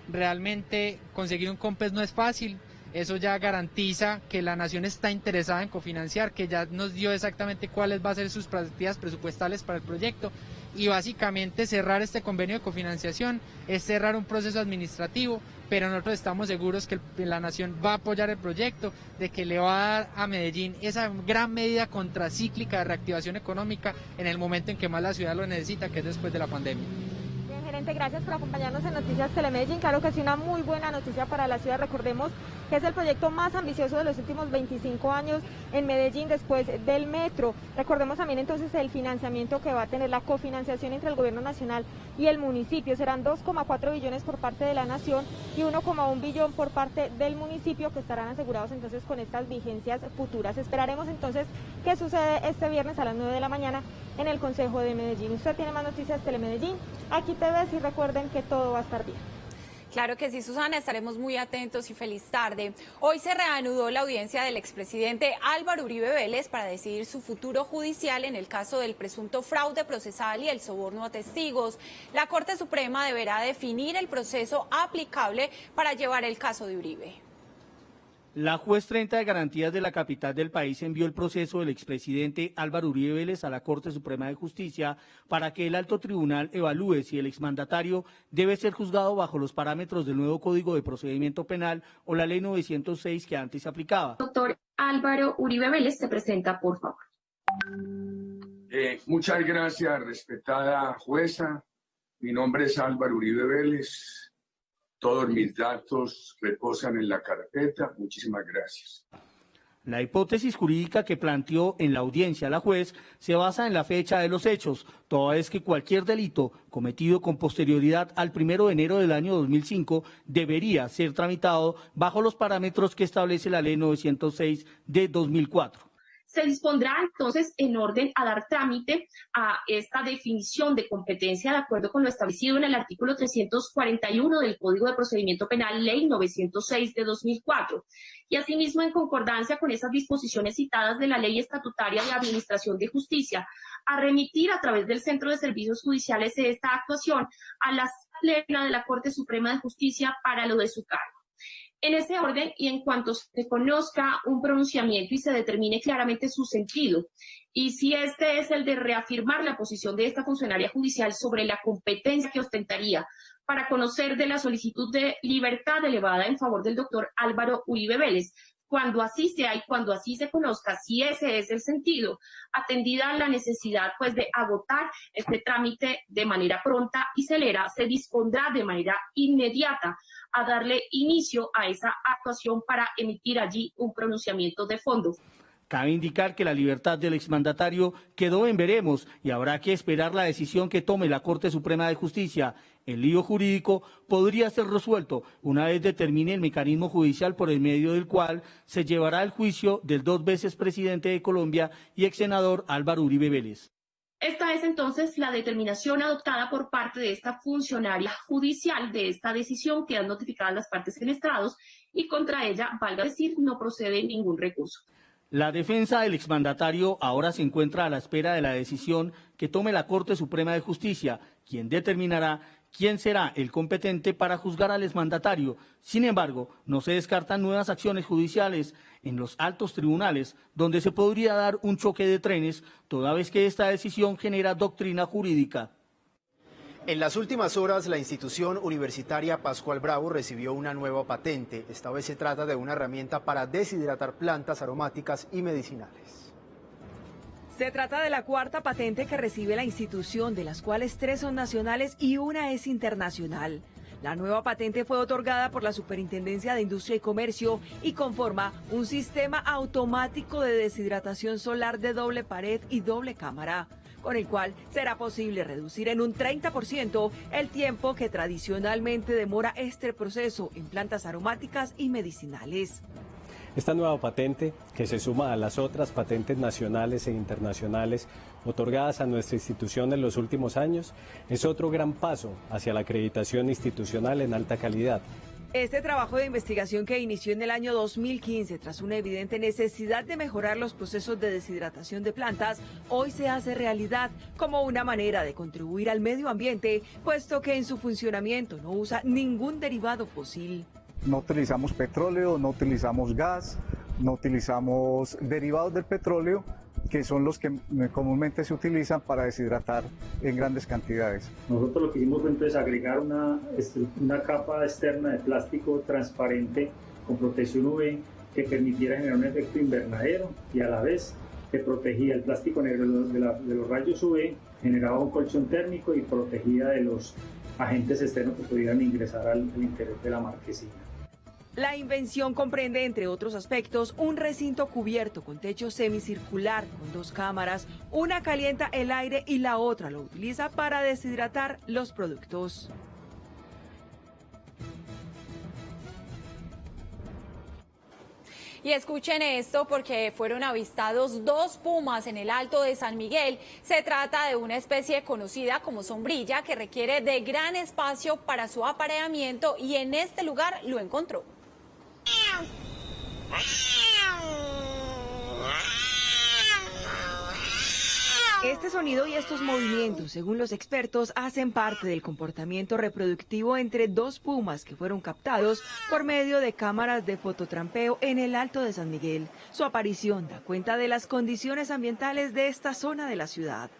Realmente conseguir un COMPES no es fácil, eso ya garantiza que la Nación está interesada en cofinanciar, que ya nos dio exactamente cuáles van a ser sus partidas presupuestales para el proyecto y básicamente cerrar este convenio de cofinanciación es cerrar un proceso administrativo, pero nosotros estamos seguros que la Nación va a apoyar el proyecto, de que le va a dar a Medellín esa gran medida contracíclica de reactivación económica en el momento en que más la ciudad lo necesita, que es después de la pandemia. Gerente, gracias por acompañarnos en Noticias Telemedellín. Claro que sí, una muy buena noticia para la ciudad. Recordemos que es el proyecto más ambicioso de los últimos 25 años en Medellín después del metro. Recordemos también entonces el financiamiento que va a tener, la cofinanciación entre el Gobierno Nacional y el municipio. Serán 2,4 billones por parte de la Nación y 1,1 billón por parte del municipio, que estarán asegurados entonces con estas vigencias futuras. Esperaremos entonces qué sucede este viernes a las 9 de la mañana en el Consejo de Medellín. Usted tiene más Noticias Telemedellín. Aquí te ves y recuerden que todo va a estar bien. Claro que sí, Susana, estaremos muy atentos y feliz tarde. Hoy se reanudó la audiencia del expresidente Álvaro Uribe Vélez para decidir su futuro judicial en el caso del presunto fraude procesal y el soborno a testigos. La Corte Suprema deberá definir el proceso aplicable para llevar el caso de Uribe. La juez 30 de garantías de la capital del país envió el proceso del expresidente Álvaro Uribe Vélez a la Corte Suprema de Justicia para que el alto tribunal evalúe si el exmandatario debe ser juzgado bajo los parámetros del nuevo Código de Procedimiento Penal o la Ley 906 que antes se aplicaba. Doctor Álvaro Uribe Vélez, se presenta, por favor. Muchas gracias, respetada jueza. Mi nombre es Álvaro Uribe Vélez. Todos mis datos reposan en la carpeta. Muchísimas gracias. La hipótesis jurídica que planteó en la audiencia la juez se basa en la fecha de los hechos, toda vez que cualquier delito cometido con posterioridad al 1 de enero del año 2005 debería ser tramitado bajo los parámetros que establece la Ley 906 de 2004. Se dispondrá entonces en orden a dar trámite a esta definición de competencia de acuerdo con lo establecido en el artículo 341 del Código de Procedimiento Penal, Ley 906 de 2004. Y asimismo, en concordancia con esas disposiciones citadas de la Ley Estatutaria de Administración de Justicia, a remitir a través del Centro de Servicios Judiciales esta actuación a la Plena de la Corte Suprema de Justicia para lo de su cargo. En ese orden, y en cuanto se conozca un pronunciamiento y se determine claramente su sentido, y si este es el de reafirmar la posición de esta funcionaria judicial sobre la competencia que ostentaría para conocer de la solicitud de libertad elevada en favor del doctor Álvaro Uribe Vélez, cuando así sea y cuando así se conozca si ese es el sentido, atendida la necesidad pues de agotar este trámite de manera pronta y celera, se dispondrá de manera inmediata a darle inicio a esa actuación para emitir allí un pronunciamiento de fondo. Cabe indicar que la libertad del exmandatario quedó en veremos y habrá que esperar la decisión que tome la Corte Suprema de Justicia. El lío jurídico podría ser resuelto una vez determine el mecanismo judicial por el medio del cual se llevará el juicio del 2 veces presidente de Colombia y ex senador Álvaro Uribe Vélez. Esta es entonces la determinación adoptada por parte de esta funcionaria judicial de esta decisión. Quedan notificadas las partes fenestrados y contra ella, valga decir, no procede ningún recurso. La defensa del exmandatario ahora se encuentra a la espera de la decisión que tome la Corte Suprema de Justicia, quien determinará quién será el competente para juzgar al exmandatario. Sin embargo, no se descartan nuevas acciones judiciales en los altos tribunales, donde se podría dar un choque de trenes, toda vez que esta decisión genera doctrina jurídica. En las últimas horas, la institución universitaria Pascual Bravo recibió una nueva patente. Esta vez se trata de una herramienta para deshidratar plantas aromáticas y medicinales. Se trata de la cuarta patente que recibe la institución, de las cuales 3 son nacionales y una es internacional. La nueva patente fue otorgada por la Superintendencia de Industria y Comercio y conforma un sistema automático de deshidratación solar de doble pared y doble cámara. con el cual será posible reducir en un 30% el tiempo que tradicionalmente demora este proceso en plantas aromáticas y medicinales. Esta nueva patente, que se suma a las otras patentes nacionales e internacionales otorgadas a nuestra institución en los últimos años, es otro gran paso hacia la acreditación institucional en alta calidad. Este trabajo de investigación que inició en el año 2015 tras una evidente necesidad de mejorar los procesos de deshidratación de plantas, hoy se hace realidad como una manera de contribuir al medio ambiente, puesto que en su funcionamiento no usa ningún derivado fósil. No utilizamos petróleo, no utilizamos gas, no utilizamos derivados del petróleo, que son los que comúnmente se utilizan para deshidratar en grandes cantidades. Nosotros lo que hicimos fue entonces agregar una capa externa de plástico transparente con protección UV que permitiera generar un efecto invernadero y a la vez que protegía el plástico negro de los rayos UV, generaba un colchón térmico y protegía de los agentes externos que pudieran ingresar al interior de la marquesina. La invención comprende, entre otros aspectos, un recinto cubierto con techo semicircular con 2 cámaras. Una calienta el aire y la otra lo utiliza para deshidratar los productos. Y escuchen esto porque fueron avistados 2 pumas en el Alto de San Miguel. Se trata de una especie conocida como sombrilla que requiere de gran espacio para su apareamiento y en este lugar lo encontró. Este sonido y estos movimientos, según los expertos, hacen parte del comportamiento reproductivo entre 2 pumas que fueron captados por medio de cámaras de fototrampeo en el Alto de San Miguel. Su aparición da cuenta de las condiciones ambientales de esta zona de la ciudad.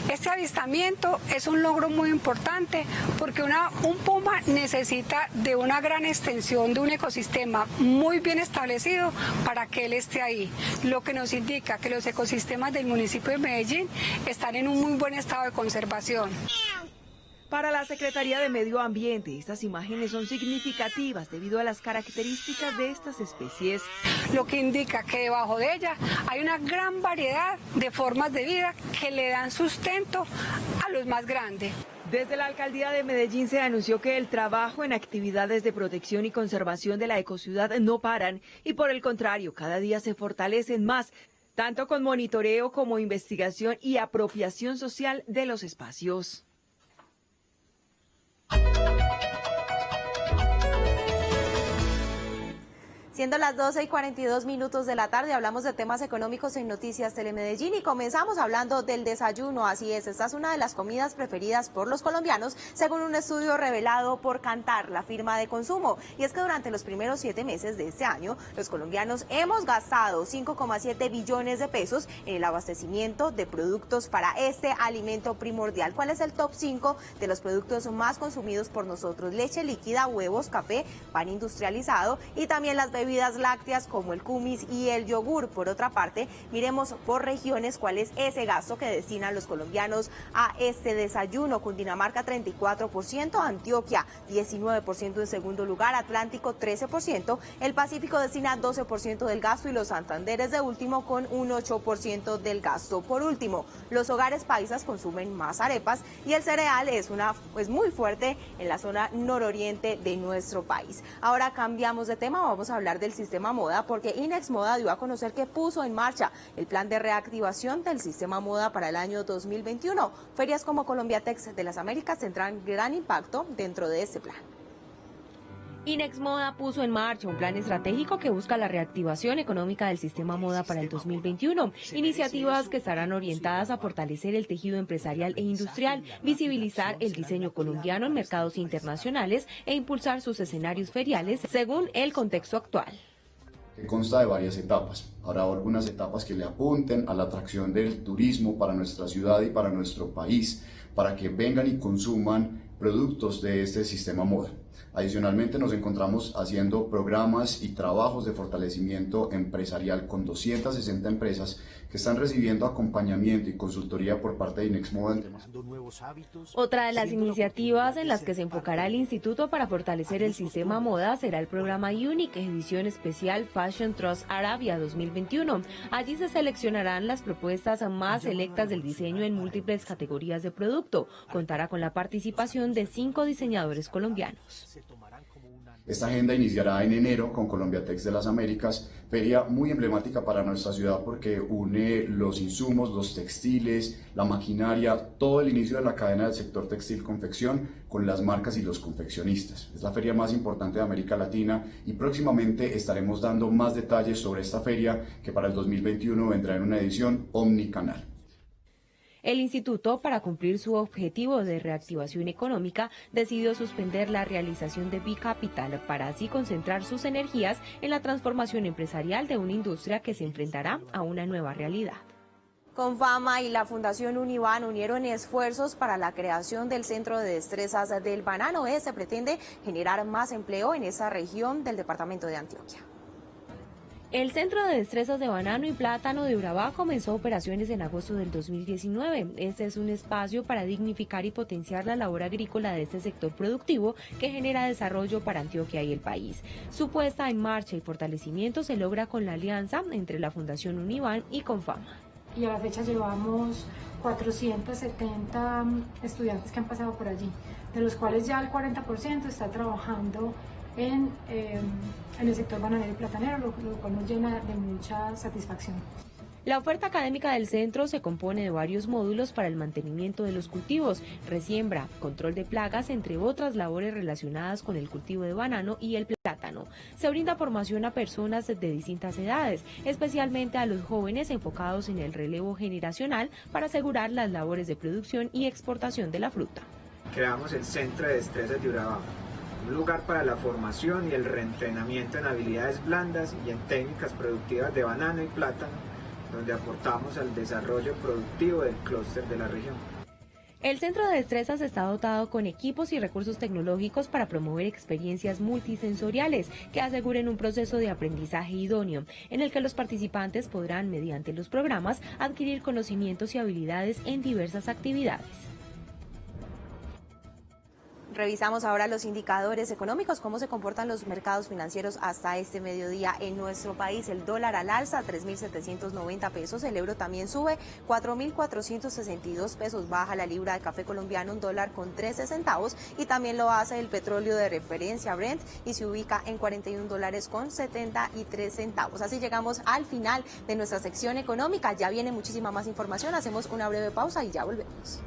Este avistamiento es un logro muy importante porque un puma necesita de una gran extensión de un ecosistema muy bien establecido para que él esté ahí, lo que nos indica que los ecosistemas del municipio de Medellín están en un muy buen estado de conservación. Para la Secretaría de Medio Ambiente, estas imágenes son significativas debido a las características de estas especies. Lo que indica que debajo de ella hay una gran variedad de formas de vida que le dan sustento a los más grandes. Desde la Alcaldía de Medellín se anunció que el trabajo en actividades de protección y conservación de la ecociudad no paran y por el contrario, cada día se fortalecen más, tanto con monitoreo como investigación y apropiación social de los espacios. Siendo las 12:42 de la tarde, hablamos de temas económicos en Noticias Telemedellín y comenzamos hablando del desayuno. Así es, esta es una de las comidas preferidas por los colombianos, según un estudio revelado por Kantar, la firma de consumo. Y es que durante los primeros 7 meses de este año, los colombianos hemos gastado 5,7 billones de pesos en el abastecimiento de productos para este alimento primordial. ¿Cuál es el top 5 de los productos más consumidos por nosotros? Leche líquida, huevos, café, pan industrializado y también las bebidas lácteas como el kumis y el yogur. Por otra parte, miremos por regiones cuál es ese gasto que destinan los colombianos a este desayuno. Cundinamarca 34%, Antioquia 19% en segundo lugar, Atlántico 13%, el Pacífico destina 12% del gasto y los Santanderes de último con un 8% del gasto. Por último, los hogares paisas consumen más arepas y el cereal es muy fuerte en la zona nororiente de nuestro país. Ahora cambiamos de tema, vamos a hablar del sistema moda porque Inex Moda dio a conocer que puso en marcha el plan de reactivación del sistema moda para el año 2021. Ferias como Colombiatex de las Américas tendrán gran impacto dentro de este plan. Inex Moda puso en marcha un plan estratégico que busca la reactivación económica del sistema moda para el 2021. Iniciativas que estarán orientadas a fortalecer el tejido empresarial e industrial, visibilizar el diseño colombiano en mercados internacionales e impulsar sus escenarios feriales según el contexto actual. Que consta de varias etapas. Habrá algunas etapas que le apunten a la atracción del turismo para nuestra ciudad y para nuestro país, para que vengan y consuman productos de este sistema moda. Adicionalmente, nos encontramos haciendo programas y trabajos de fortalecimiento empresarial con 260 empresas que están recibiendo acompañamiento y consultoría por parte de Inexmoda en temas. Otra de las iniciativas en las que se enfocará el instituto para fortalecer el sistema moda será el programa Unique, edición especial Fashion Trust Arabia 2021. Allí se seleccionarán las propuestas más selectas del diseño en múltiples categorías de producto. Contará con la participación de 5 diseñadores colombianos. Esta agenda iniciará en enero con Colombiatex de las Américas, feria muy emblemática para nuestra ciudad porque une los insumos, los textiles, la maquinaria, todo el inicio de la cadena del sector textil-confección con las marcas y los confeccionistas. Es la feria más importante de América Latina y próximamente estaremos dando más detalles sobre esta feria que para el 2021 vendrá en una edición omnicanal. El instituto, para cumplir su objetivo de reactivación económica, decidió suspender la realización de Bicapital para así concentrar sus energías en la transformación empresarial de una industria que se enfrentará a una nueva realidad. Confama y la Fundación Univan unieron esfuerzos para la creación del Centro de Destrezas del Banano. Este pretende generar más empleo en esa región del departamento de Antioquia. El Centro de Destrezas de Banano y Plátano de Urabá comenzó operaciones en agosto del 2019. Este es un espacio para dignificar y potenciar la labor agrícola de este sector productivo que genera desarrollo para Antioquia y el país. Su puesta en marcha y fortalecimiento se logra con la alianza entre la Fundación Univan y Confama. Y a la fecha llevamos 470 estudiantes que han pasado por allí, de los cuales ya el 40% está trabajando en el sector bananero y platanero, lo cual nos llena de mucha satisfacción. La oferta académica del centro se compone de varios módulos para el mantenimiento de los cultivos, resiembra, control de plagas, entre otras labores relacionadas con el cultivo de banano y el plátano. Se brinda formación a personas de distintas edades, especialmente a los jóvenes enfocados en el relevo generacional para asegurar las labores de producción y exportación de la fruta. Creamos el Centro de Destrezas de Urabá, un lugar para la formación y el reentrenamiento en habilidades blandas y en técnicas productivas de banano y plátano, donde aportamos al desarrollo productivo del clúster de la región. El Centro de Destrezas está dotado con equipos y recursos tecnológicos para promover experiencias multisensoriales que aseguren un proceso de aprendizaje idóneo, en el que los participantes podrán, mediante los programas, adquirir conocimientos y habilidades en diversas actividades. Revisamos ahora los indicadores económicos, cómo se comportan los mercados financieros hasta este mediodía en nuestro país. El dólar al alza, 3.790 pesos. El euro también sube, 4.462 pesos. Baja la libra de café colombiano, $1.13 centavos. Y también lo hace el petróleo de referencia Brent y se ubica en $41.73 centavos. Así llegamos al final de nuestra sección económica. Ya viene muchísima más información. Hacemos una breve pausa y ya volvemos.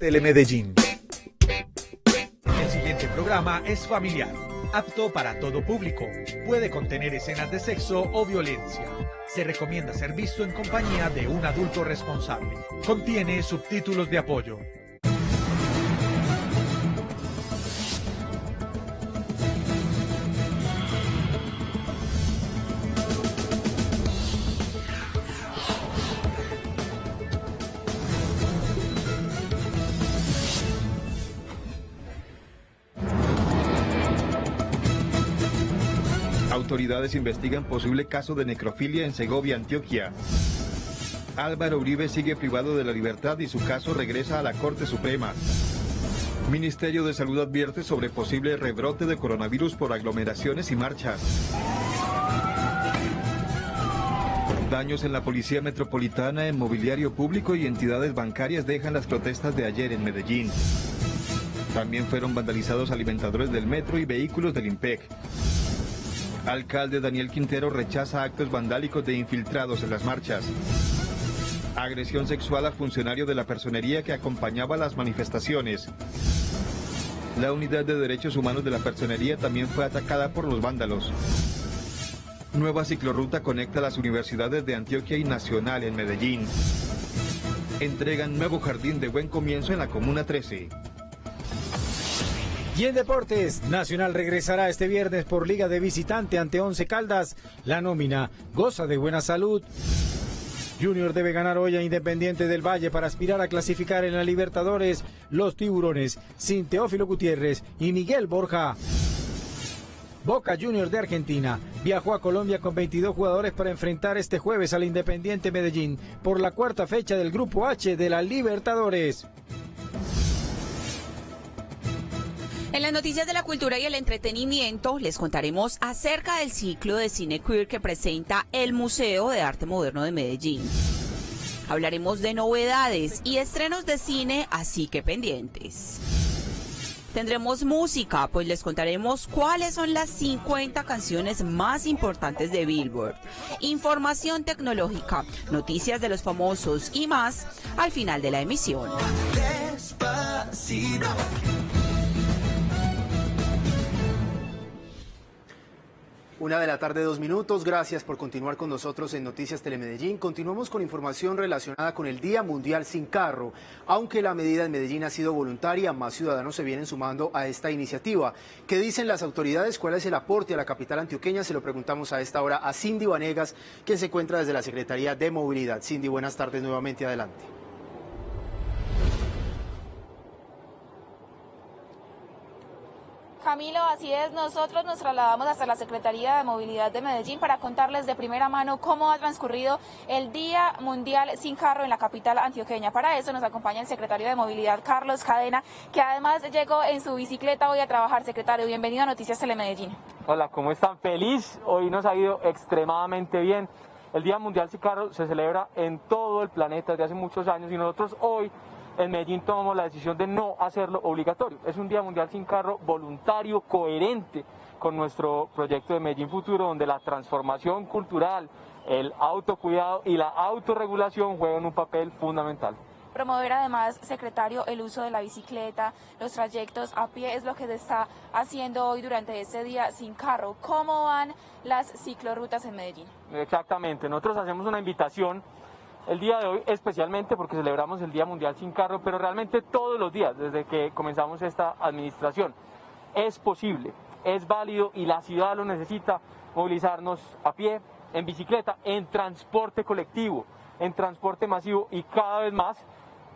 Telemedellín. El siguiente programa es familiar, apto para todo público. Puede contener escenas de sexo o violencia. Se recomienda ser visto en compañía de un adulto responsable. Contiene subtítulos de apoyo. Autoridades investigan posible caso de necrofilia en Segovia, Antioquia. Álvaro Uribe sigue privado de la libertad y su caso regresa a la Corte Suprema. Ministerio de Salud advierte sobre posible rebrote de coronavirus por aglomeraciones y marchas. Daños en la Policía Metropolitana, en mobiliario público y entidades bancarias dejan las protestas de ayer en Medellín. También fueron vandalizados alimentadores del metro y vehículos del IMPEC. Alcalde Daniel Quintero rechaza actos vandálicos de infiltrados en las marchas. Agresión sexual a funcionario de la personería que acompañaba las manifestaciones. La Unidad de Derechos Humanos de la Personería también fue atacada por los vándalos. Nueva ciclorruta conecta las universidades de Antioquia y Nacional en Medellín. Entregan nuevo jardín de buen comienzo en la Comuna 13. Y en deportes, Nacional regresará este viernes por Liga de Visitante ante Once Caldas. La nómina goza de buena salud. Junior debe ganar hoy a Independiente del Valle para aspirar a clasificar en la Libertadores. Los Tiburones, sin Teófilo Gutiérrez y Miguel Borja. Boca Juniors de Argentina viajó a Colombia con 22 jugadores para enfrentar este jueves al Independiente Medellín por la cuarta fecha del Grupo H de la Libertadores. En las noticias de la cultura y el entretenimiento les contaremos acerca del ciclo de cine queer que presenta el Museo de Arte Moderno de Medellín. Hablaremos de novedades y estrenos de cine, así que pendientes. Tendremos música, pues les contaremos cuáles son las 50 canciones más importantes de Billboard. Información tecnológica, noticias de los famosos y más al final de la emisión. Despacito. 1:02 p.m. Gracias por continuar con nosotros en Noticias Telemedellín. Continuamos con información relacionada con el Día Mundial Sin Carro. Aunque la medida en Medellín ha sido voluntaria, más ciudadanos se vienen sumando a esta iniciativa. ¿Qué dicen las autoridades? ¿Cuál es el aporte a la capital antioqueña? Se lo preguntamos a esta hora a Cindy Vanegas, quien se encuentra desde la Secretaría de Movilidad. Cindy, buenas tardes nuevamente. Adelante. Camilo, así es, nosotros nos trasladamos hasta la Secretaría de Movilidad de Medellín para contarles de primera mano cómo ha transcurrido el Día Mundial Sin Carro en la capital antioqueña. Para eso nos acompaña el secretario de Movilidad, Carlos Cadena, que además llegó en su bicicleta hoy a trabajar. Secretario, bienvenido a Noticias Telemedellín. Hola, ¿cómo están? Feliz, hoy nos ha ido extremadamente bien. El Día Mundial Sin Carro se celebra en todo el planeta desde hace muchos años y nosotros hoy en Medellín tomamos la decisión de no hacerlo obligatorio. Es un Día Mundial Sin Carro voluntario, coherente con nuestro proyecto de Medellín Futuro, donde la transformación cultural, el autocuidado y la autorregulación juegan un papel fundamental. Promover además, secretario, el uso de la bicicleta, los trayectos a pie es lo que se está haciendo hoy durante este Día Sin Carro. ¿Cómo van las ciclorrutas en Medellín? Exactamente, nosotros hacemos una invitación el día de hoy especialmente porque celebramos el Día Mundial Sin Carro, pero realmente todos los días desde que comenzamos esta administración. Es posible, es válido y la ciudad lo necesita movilizarnos a pie, en bicicleta, en transporte colectivo, en transporte masivo y cada vez más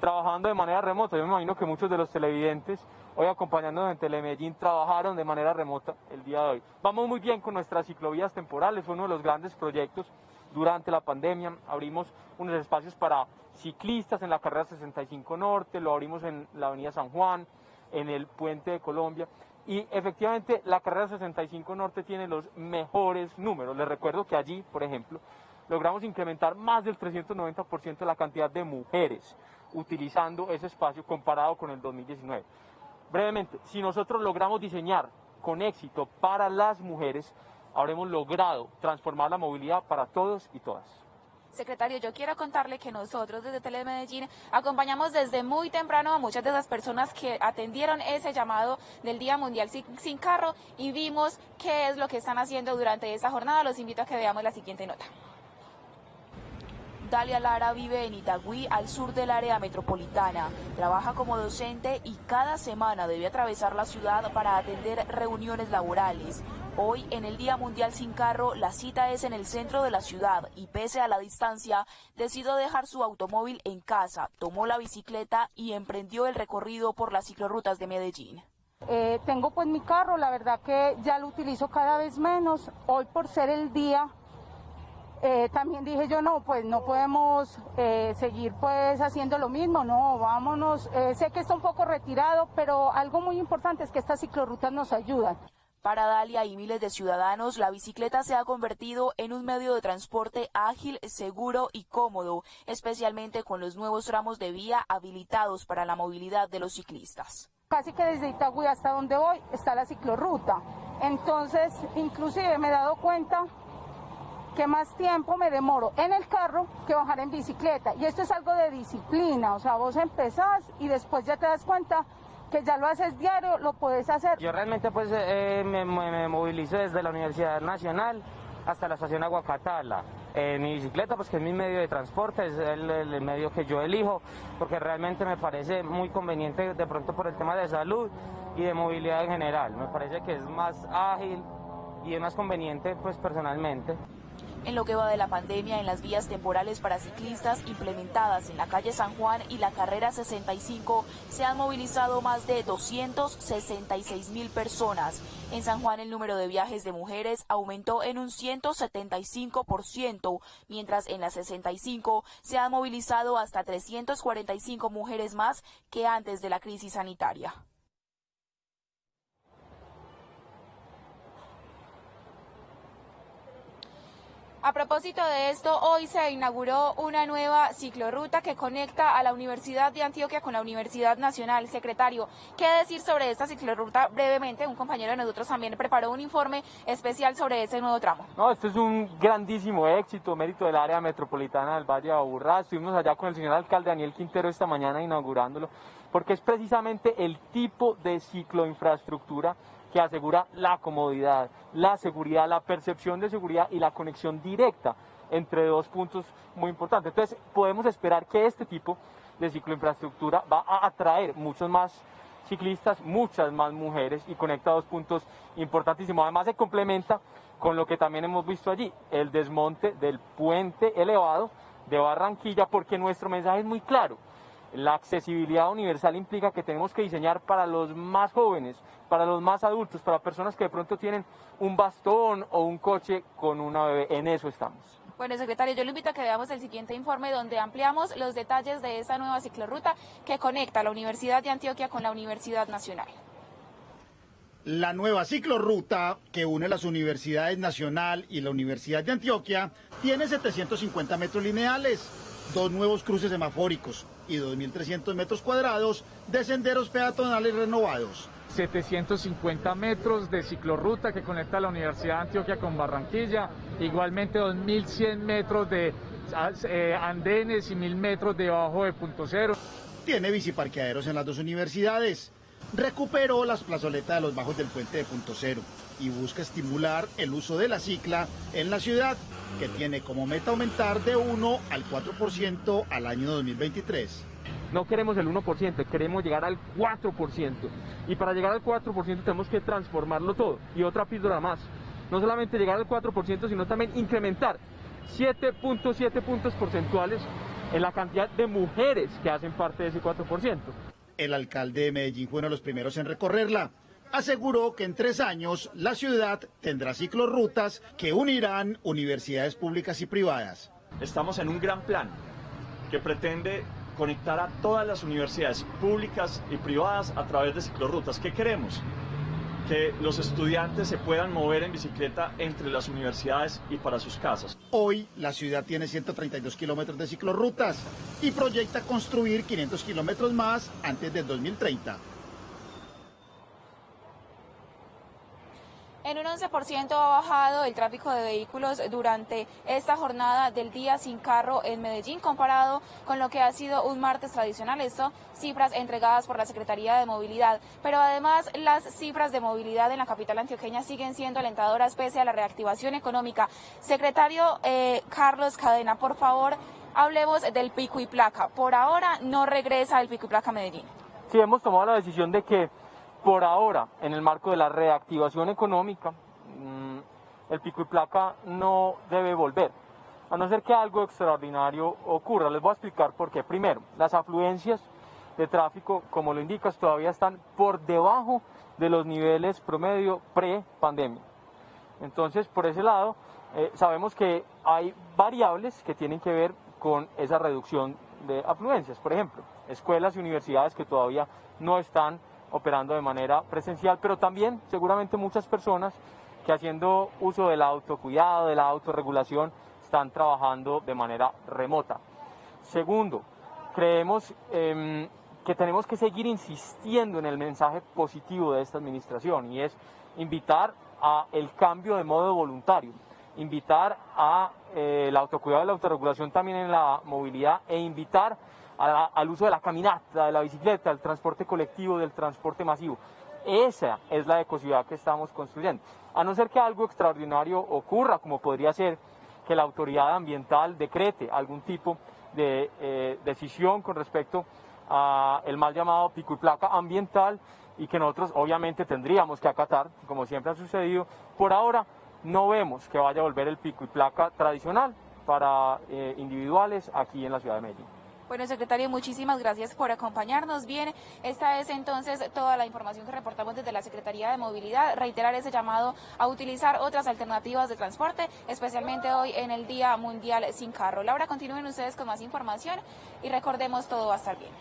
trabajando de manera remota. Yo me imagino que muchos de los televidentes hoy acompañándonos en Telemedellín trabajaron de manera remota el día de hoy. Vamos muy bien con nuestras ciclovías temporales, fue uno de los grandes proyectos durante la pandemia. Abrimos unos espacios para ciclistas en la carrera 65 Norte, lo abrimos en la avenida San Juan, en el Puente de Colombia, y efectivamente la carrera 65 Norte tiene los mejores números. Les recuerdo que allí, por ejemplo, logramos incrementar más del 390% la cantidad de mujeres utilizando ese espacio comparado con el 2019. Brevemente, si nosotros logramos diseñar con éxito para las mujeres, habremos logrado transformar la movilidad para todos y todas. Secretario, yo quiero contarle que nosotros desde Telemedellín acompañamos desde muy temprano a muchas de esas personas que atendieron ese llamado del Día Mundial sin Carro y vimos qué es lo que están haciendo durante esa jornada. Los invito a que veamos la siguiente nota. Dalia Lara vive en Itagüí, al sur del área metropolitana. Trabaja como docente y cada semana debe atravesar la ciudad para atender reuniones laborales. Hoy, en el Día Mundial sin Carro, la cita es en el centro de la ciudad y pese a la distancia, decidió dejar su automóvil en casa, tomó la bicicleta y emprendió el recorrido por las ciclorrutas de Medellín. Tengo pues mi carro, la verdad que ya lo utilizo cada vez menos. Hoy por ser el día, también dije yo no, pues no podemos seguir pues haciendo lo mismo, no, vámonos. Sé que está un poco retirado, pero algo muy importante es que estas ciclorrutas nos ayudan. Para Dalia y miles de ciudadanos, la bicicleta se ha convertido en un medio de transporte ágil, seguro y cómodo, especialmente con los nuevos tramos de vía habilitados para la movilidad de los ciclistas. Casi que desde Itagüí hasta donde voy está la ciclorruta, entonces inclusive me he dado cuenta que más tiempo me demoro en el carro que bajar en bicicleta, y esto es algo de disciplina, o sea, vos empezás y después ya te das cuenta que ya lo haces diario, lo puedes hacer. Yo realmente pues me movilizo desde la Universidad Nacional hasta la estación Aguacatala. Mi bicicleta, pues que es mi medio de transporte, es el medio que yo elijo, porque realmente me parece muy conveniente de pronto por el tema de salud y de movilidad en general. Me parece que es más ágil y es más conveniente pues personalmente. En lo que va de la pandemia, en las vías temporales para ciclistas implementadas en la calle San Juan y la carrera 65, se han movilizado más de 266.000 personas. En San Juan el número de viajes de mujeres aumentó en un 175%, mientras en la 65 se han movilizado hasta 345 mujeres más que antes de la crisis sanitaria. A propósito de esto, hoy se inauguró una nueva ciclorruta que conecta a la Universidad de Antioquia con la Universidad Nacional. Secretario, ¿qué decir sobre esta ciclorruta? Brevemente, un compañero de nosotros también preparó un informe especial sobre ese nuevo tramo. No, esto es un grandísimo éxito, mérito del área metropolitana del Valle de Aburrá. Estuvimos allá con el señor alcalde Daniel Quintero esta mañana inaugurándolo, porque es precisamente el tipo de cicloinfraestructura que asegura la comodidad, la seguridad, la percepción de seguridad y la conexión directa entre dos puntos muy importantes. Entonces, podemos esperar que este tipo de cicloinfraestructura va a atraer muchos más ciclistas, muchas más mujeres y conecta dos puntos importantísimos. Además, se complementa con lo que también hemos visto allí, el desmonte del puente elevado de Barranquilla, porque nuestro mensaje es muy claro. La accesibilidad universal implica que tenemos que diseñar para los más jóvenes, para los más adultos, para personas que de pronto tienen un bastón o un coche con una bebé. En eso estamos. Bueno, secretario, yo le invito a que veamos el siguiente informe donde ampliamos los detalles de esta nueva ciclorruta que conecta a la Universidad de Antioquia con la Universidad Nacional. La nueva ciclorruta que une las Universidades Nacional y la Universidad de Antioquia tiene 750 metros lineales, 2 nuevos cruces semafóricos y 2.300 metros cuadrados de senderos peatonales renovados. 750 metros de ciclorruta que conecta a la Universidad de Antioquia con Barranquilla, igualmente 2.100 metros de andenes y 1.000 metros debajo de punto cero. Tiene biciparqueaderos en las dos universidades, recuperó las plazoletas de los bajos del puente de punto cero y busca estimular el uso de la cicla en la ciudad, que tiene como meta aumentar de 1 al 4% al año 2023. No queremos el 1%, queremos llegar al 4%. Y para llegar al 4% tenemos que transformarlo todo. Y otra píldora más, no solamente llegar al 4%, sino también incrementar 7.7 puntos porcentuales en la cantidad de mujeres que hacen parte de ese 4%. El alcalde de Medellín fue uno de los primeros en recorrerla. Aseguró que en 3 años la ciudad tendrá ciclorrutas que unirán universidades públicas y privadas. Estamos en un gran plan que pretende conectar a todas las universidades públicas y privadas a través de ciclorrutas. ¿Qué queremos? Que los estudiantes se puedan mover en bicicleta entre las universidades y para sus casas. Hoy la ciudad tiene 132 kilómetros de ciclorrutas y proyecta construir 500 kilómetros más antes del 2030. En un 11% ha bajado el tráfico de vehículos durante esta jornada del día sin carro en Medellín, comparado con lo que ha sido un martes tradicional. Esto, cifras entregadas por la Secretaría de Movilidad. Pero además, las cifras de movilidad en la capital antioqueña siguen siendo alentadoras pese a la reactivación económica. Secretario Carlos Cadena, por favor, hablemos del pico y placa. Por ahora no regresa el pico y placa a Medellín. Sí, hemos tomado la decisión de que por ahora, en el marco de la reactivación económica, el pico y placa no debe volver, a no ser que algo extraordinario ocurra. Les voy a explicar por qué. Primero, las afluencias de tráfico, como lo indicas, todavía están por debajo de los niveles promedio pre-pandemia. Entonces, por ese lado, sabemos que hay variables que tienen que ver con esa reducción de afluencias. Por ejemplo, escuelas y universidades que todavía no están operando de manera presencial, pero también seguramente muchas personas que haciendo uso del autocuidado, de la autorregulación, están trabajando de manera remota. Segundo, creemos que tenemos que seguir insistiendo en el mensaje positivo de esta administración, y es invitar a el cambio de modo voluntario, invitar a el autocuidado y la autorregulación también en la movilidad, e invitar al uso de la caminata, de la bicicleta, del transporte colectivo, del transporte masivo. Esa es la ecociudad que estamos construyendo. A no ser que algo extraordinario ocurra, como podría ser que la autoridad ambiental decrete algún tipo de decisión con respecto al mal llamado pico y placa ambiental, y que nosotros obviamente tendríamos que acatar, como siempre ha sucedido. Por ahora no vemos que vaya a volver el pico y placa tradicional para individuales aquí en la ciudad de Medellín. Bueno, secretario, muchísimas gracias por acompañarnos. Bien, esta es entonces toda la información que reportamos desde la Secretaría de Movilidad. Reiterar ese llamado a utilizar otras alternativas de transporte, especialmente hoy en el Día Mundial Sin Carro. Laura, continúen ustedes con más información y recordemos, todo va a estar bien.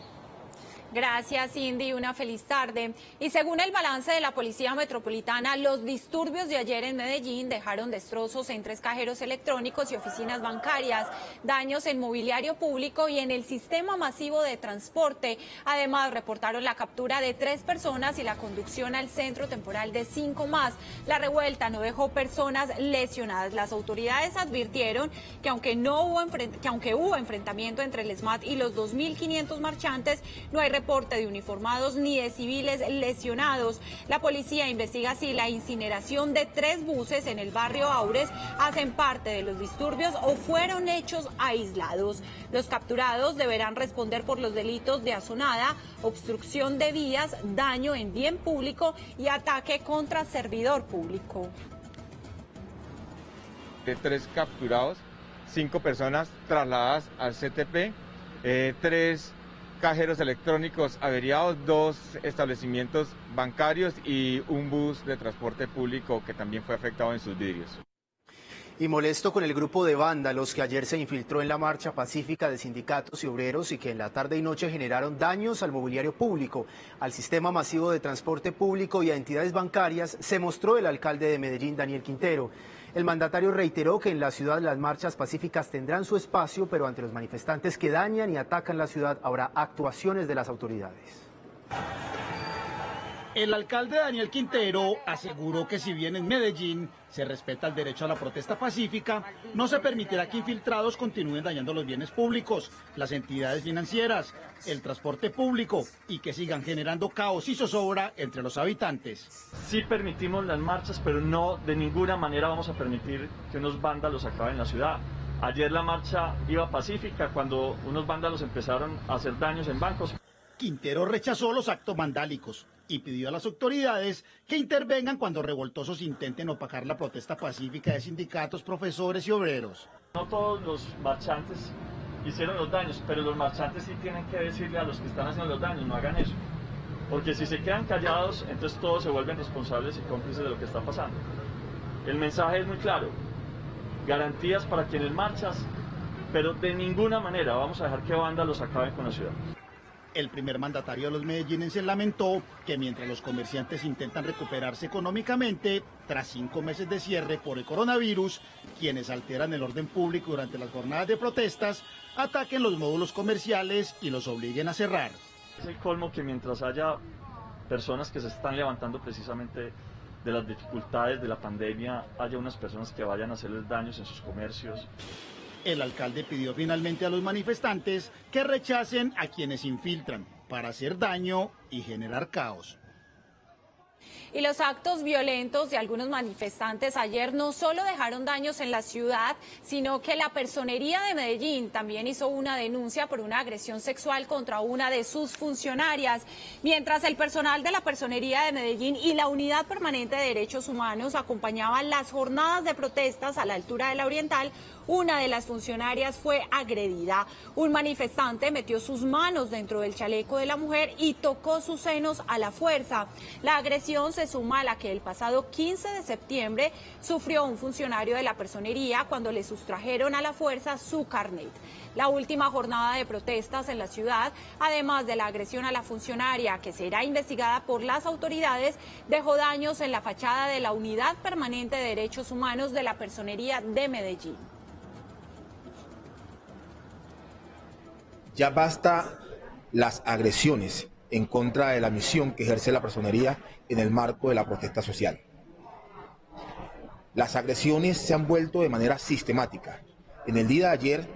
Gracias, Cindy. Una feliz tarde. Y según el balance de la Policía Metropolitana, los disturbios de ayer en Medellín dejaron destrozos en 3 cajeros electrónicos y oficinas bancarias, daños en mobiliario público y en el sistema masivo de transporte. Además, reportaron la captura de 3 personas y la conducción al centro temporal de 5 más. La revuelta no dejó personas lesionadas. Las autoridades advirtieron que aunque hubo enfrentamiento entre el SMAT y los 2.500 marchantes, no hay reporte de uniformados ni de civiles lesionados. La policía investiga si la incineración de 3 buses en el barrio Aures hacen parte de los disturbios o fueron hechos aislados. Los capturados deberán responder por los delitos de asonada, obstrucción de vías, daño en bien público y ataque contra servidor público. De 3 capturados, 5 personas trasladadas al CTP, 3 cajeros electrónicos averiados, 2 establecimientos bancarios y un bus de transporte público que también fue afectado en sus vidrios. Y molesto con el grupo de vándalos que ayer se infiltró en la marcha pacífica de sindicatos y obreros y que en la tarde y noche generaron daños al mobiliario público, al sistema masivo de transporte público y a entidades bancarias, se mostró el alcalde de Medellín, Daniel Quintero. El mandatario reiteró que en la ciudad las marchas pacíficas tendrán su espacio, pero ante los manifestantes que dañan y atacan la ciudad habrá actuaciones de las autoridades. El alcalde Daniel Quintero aseguró que si bien en Medellín se respeta el derecho a la protesta pacífica, no se permitirá que infiltrados continúen dañando los bienes públicos, las entidades financieras, el transporte público y que sigan generando caos y zozobra entre los habitantes. Sí permitimos las marchas, pero no de ninguna manera vamos a permitir que unos vándalos acaben la ciudad. Ayer la marcha iba pacífica cuando unos vándalos empezaron a hacer daños en bancos. Quintero rechazó los actos vandálicos y pidió a las autoridades que intervengan cuando revoltosos intenten opacar la protesta pacífica de sindicatos, profesores y obreros. No todos los marchantes hicieron los daños, pero los marchantes sí tienen que decirle a los que están haciendo los daños, no hagan eso. Porque si se quedan callados, entonces todos se vuelven responsables y cómplices de lo que está pasando. El mensaje es muy claro, garantías para quienes marchas, pero de ninguna manera vamos a dejar que vándalos acaben con la ciudad. El primer mandatario de los medellinenses lamentó que mientras los comerciantes intentan recuperarse económicamente, tras 5 meses de cierre por el coronavirus, quienes alteran el orden público durante las jornadas de protestas, ataquen los módulos comerciales y los obliguen a cerrar. Es el colmo que mientras haya personas que se están levantando precisamente de las dificultades de la pandemia haya unas personas que vayan a hacerles daños en sus comercios. El alcalde pidió finalmente a los manifestantes que rechacen a quienes infiltran para hacer daño y generar caos. Y los actos violentos de algunos manifestantes ayer no solo dejaron daños en la ciudad, sino que la Personería de Medellín también hizo una denuncia por una agresión sexual contra una de sus funcionarias. Mientras el personal de la Personería de Medellín y la Unidad Permanente de Derechos Humanos acompañaban las jornadas de protestas a la altura de la Oriental, una de las funcionarias fue agredida. Un manifestante metió sus manos dentro del chaleco de la mujer y tocó sus senos a la fuerza. La agresión se suma a la que el pasado 15 de septiembre sufrió un funcionario de la Personería cuando le sustrajeron a la fuerza su carnet. La última jornada de protestas en la ciudad, además de la agresión a la funcionaria, que será investigada por las autoridades, dejó daños en la fachada de la Unidad Permanente de Derechos Humanos de la Personería de Medellín. Ya basta las agresiones en contra de la misión que ejerce la Personería en el marco de la protesta social. Las agresiones se han vuelto de manera sistemática. En el día de ayer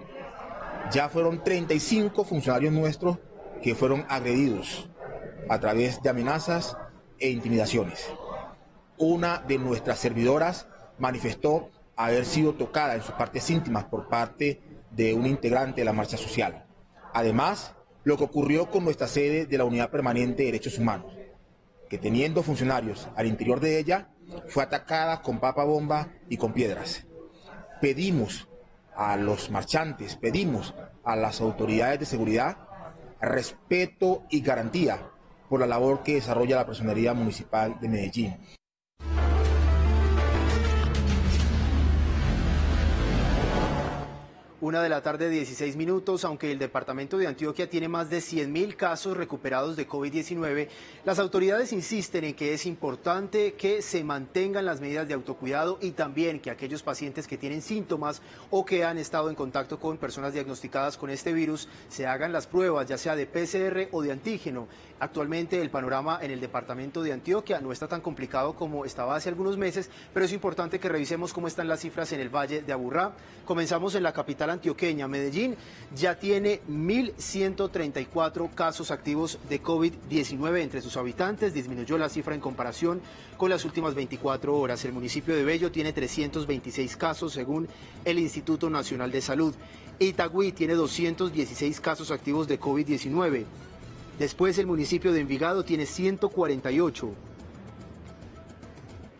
ya fueron 35 funcionarios nuestros que fueron agredidos a través de amenazas e intimidaciones. Una de nuestras servidoras manifestó haber sido tocada en sus partes íntimas por parte de un integrante de la marcha social. Además, lo que ocurrió con nuestra sede de la Unidad Permanente de Derechos Humanos, que teniendo funcionarios al interior de ella, fue atacada con papa bomba y con piedras. Pedimos a los marchantes, pedimos a las autoridades de seguridad respeto y garantía por la labor que desarrolla la Personería Municipal de Medellín. 1:16 p.m, aunque el departamento de Antioquia tiene más de 100.000 casos recuperados de COVID-19, las autoridades insisten en que es importante que se mantengan las medidas de autocuidado y también que aquellos pacientes que tienen síntomas o que han estado en contacto con personas diagnosticadas con este virus se hagan las pruebas, ya sea de PCR o de antígeno. Actualmente el panorama en el departamento de Antioquia no está tan complicado como estaba hace algunos meses, pero es importante que revisemos cómo están las cifras en el Valle de Aburrá. Comenzamos en la capital antioqueña. Medellín ya tiene 1.134 casos activos de COVID-19 entre sus habitantes. Disminuyó la cifra en comparación con las últimas 24 horas. El municipio de Bello tiene 326 casos según el Instituto Nacional de Salud. Itagüí tiene 216 casos activos de COVID-19. Después el municipio de Envigado tiene 148.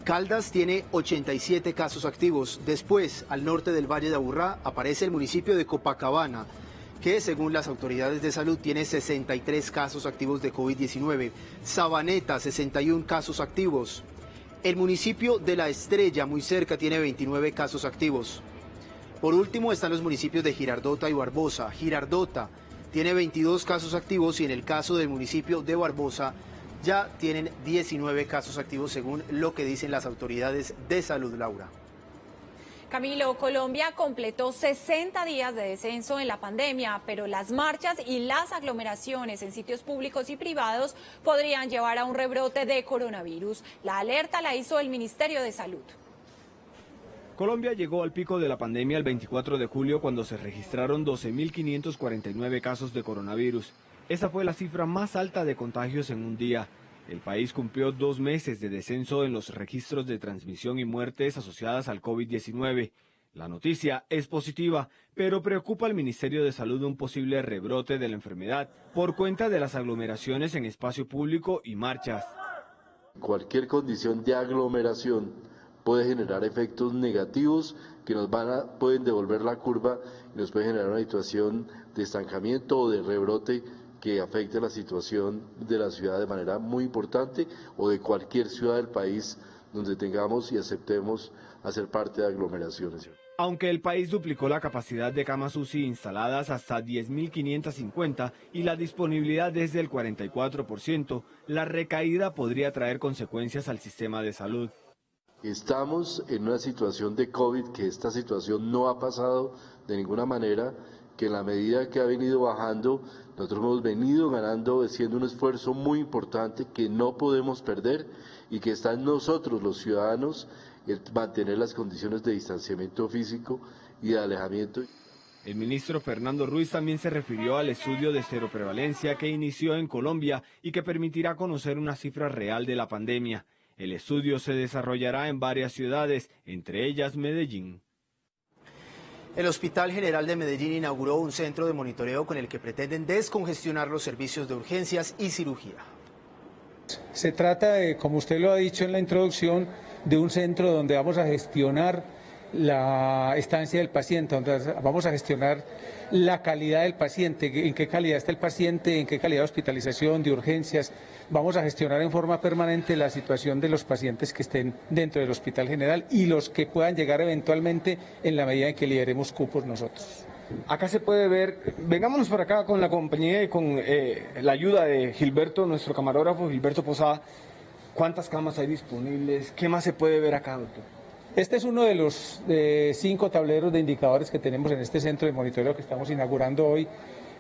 Caldas tiene 87 casos activos. Después, al norte del Valle de Aburrá, aparece el municipio de Copacabana, que según las autoridades de salud tiene 63 casos activos de COVID-19. Sabaneta, 61 casos activos. El municipio de La Estrella, muy cerca, tiene 29 casos activos. Por último están los municipios de Girardota y Barbosa. Girardota tiene 22 casos activos y en el caso del municipio de Barbosa ya tienen 19 casos activos según lo que dicen las autoridades de salud, Laura. Camilo, Colombia completó 60 días de descenso en la pandemia, pero las marchas y las aglomeraciones en sitios públicos y privados podrían llevar a un rebrote de coronavirus. La alerta la hizo el Ministerio de Salud. Colombia llegó al pico de la pandemia el 24 de julio cuando se registraron 12.549 casos de coronavirus. Esa fue la cifra más alta de contagios en un día. El país cumplió 2 meses de descenso en los registros de transmisión y muertes asociadas al COVID-19. La noticia es positiva, pero preocupa al Ministerio de Salud un posible rebrote de la enfermedad por cuenta de las aglomeraciones en espacio público y marchas. Cualquier condición de aglomeración puede generar efectos negativos que nos pueden devolver la curva y nos puede generar una situación de estancamiento o de rebrote que afecte la situación de la ciudad de manera muy importante o de cualquier ciudad del país donde tengamos y aceptemos hacer parte de aglomeraciones. Aunque el país duplicó la capacidad de camas UCI instaladas hasta 10.550 y la disponibilidad es del 44%, la recaída podría traer consecuencias al sistema de salud. Estamos en una situación de COVID, que esta situación no ha pasado de ninguna manera, que en la medida que ha venido bajando, nosotros hemos venido ganando, haciendo un esfuerzo muy importante que no podemos perder y que está en nosotros los ciudadanos el mantener las condiciones de distanciamiento físico y de alejamiento. El ministro Fernando Ruiz también se refirió al estudio de seroprevalencia que inició en Colombia y que permitirá conocer una cifra real de la pandemia. El estudio se desarrollará en varias ciudades, entre ellas Medellín. El Hospital General de Medellín inauguró un centro de monitoreo con el que pretenden descongestionar los servicios de urgencias y cirugía. Se trata de, como usted lo ha dicho en la introducción, de un centro donde vamos a gestionar la estancia del paciente, donde vamos a gestionar la calidad del paciente, en qué calidad está el paciente, en qué calidad de hospitalización, de urgencias. Vamos a gestionar en forma permanente la situación de los pacientes que estén dentro del Hospital General y los que puedan llegar eventualmente en la medida en que liberemos cupos nosotros. Acá se puede ver, vengámonos por acá con la compañía y con la ayuda de Gilberto, nuestro camarógrafo, Gilberto Posada. ¿Cuántas camas hay disponibles? ¿Qué más se puede ver acá, doctor? Este es uno de los 5 tableros de indicadores que tenemos en este centro de monitoreo que estamos inaugurando hoy,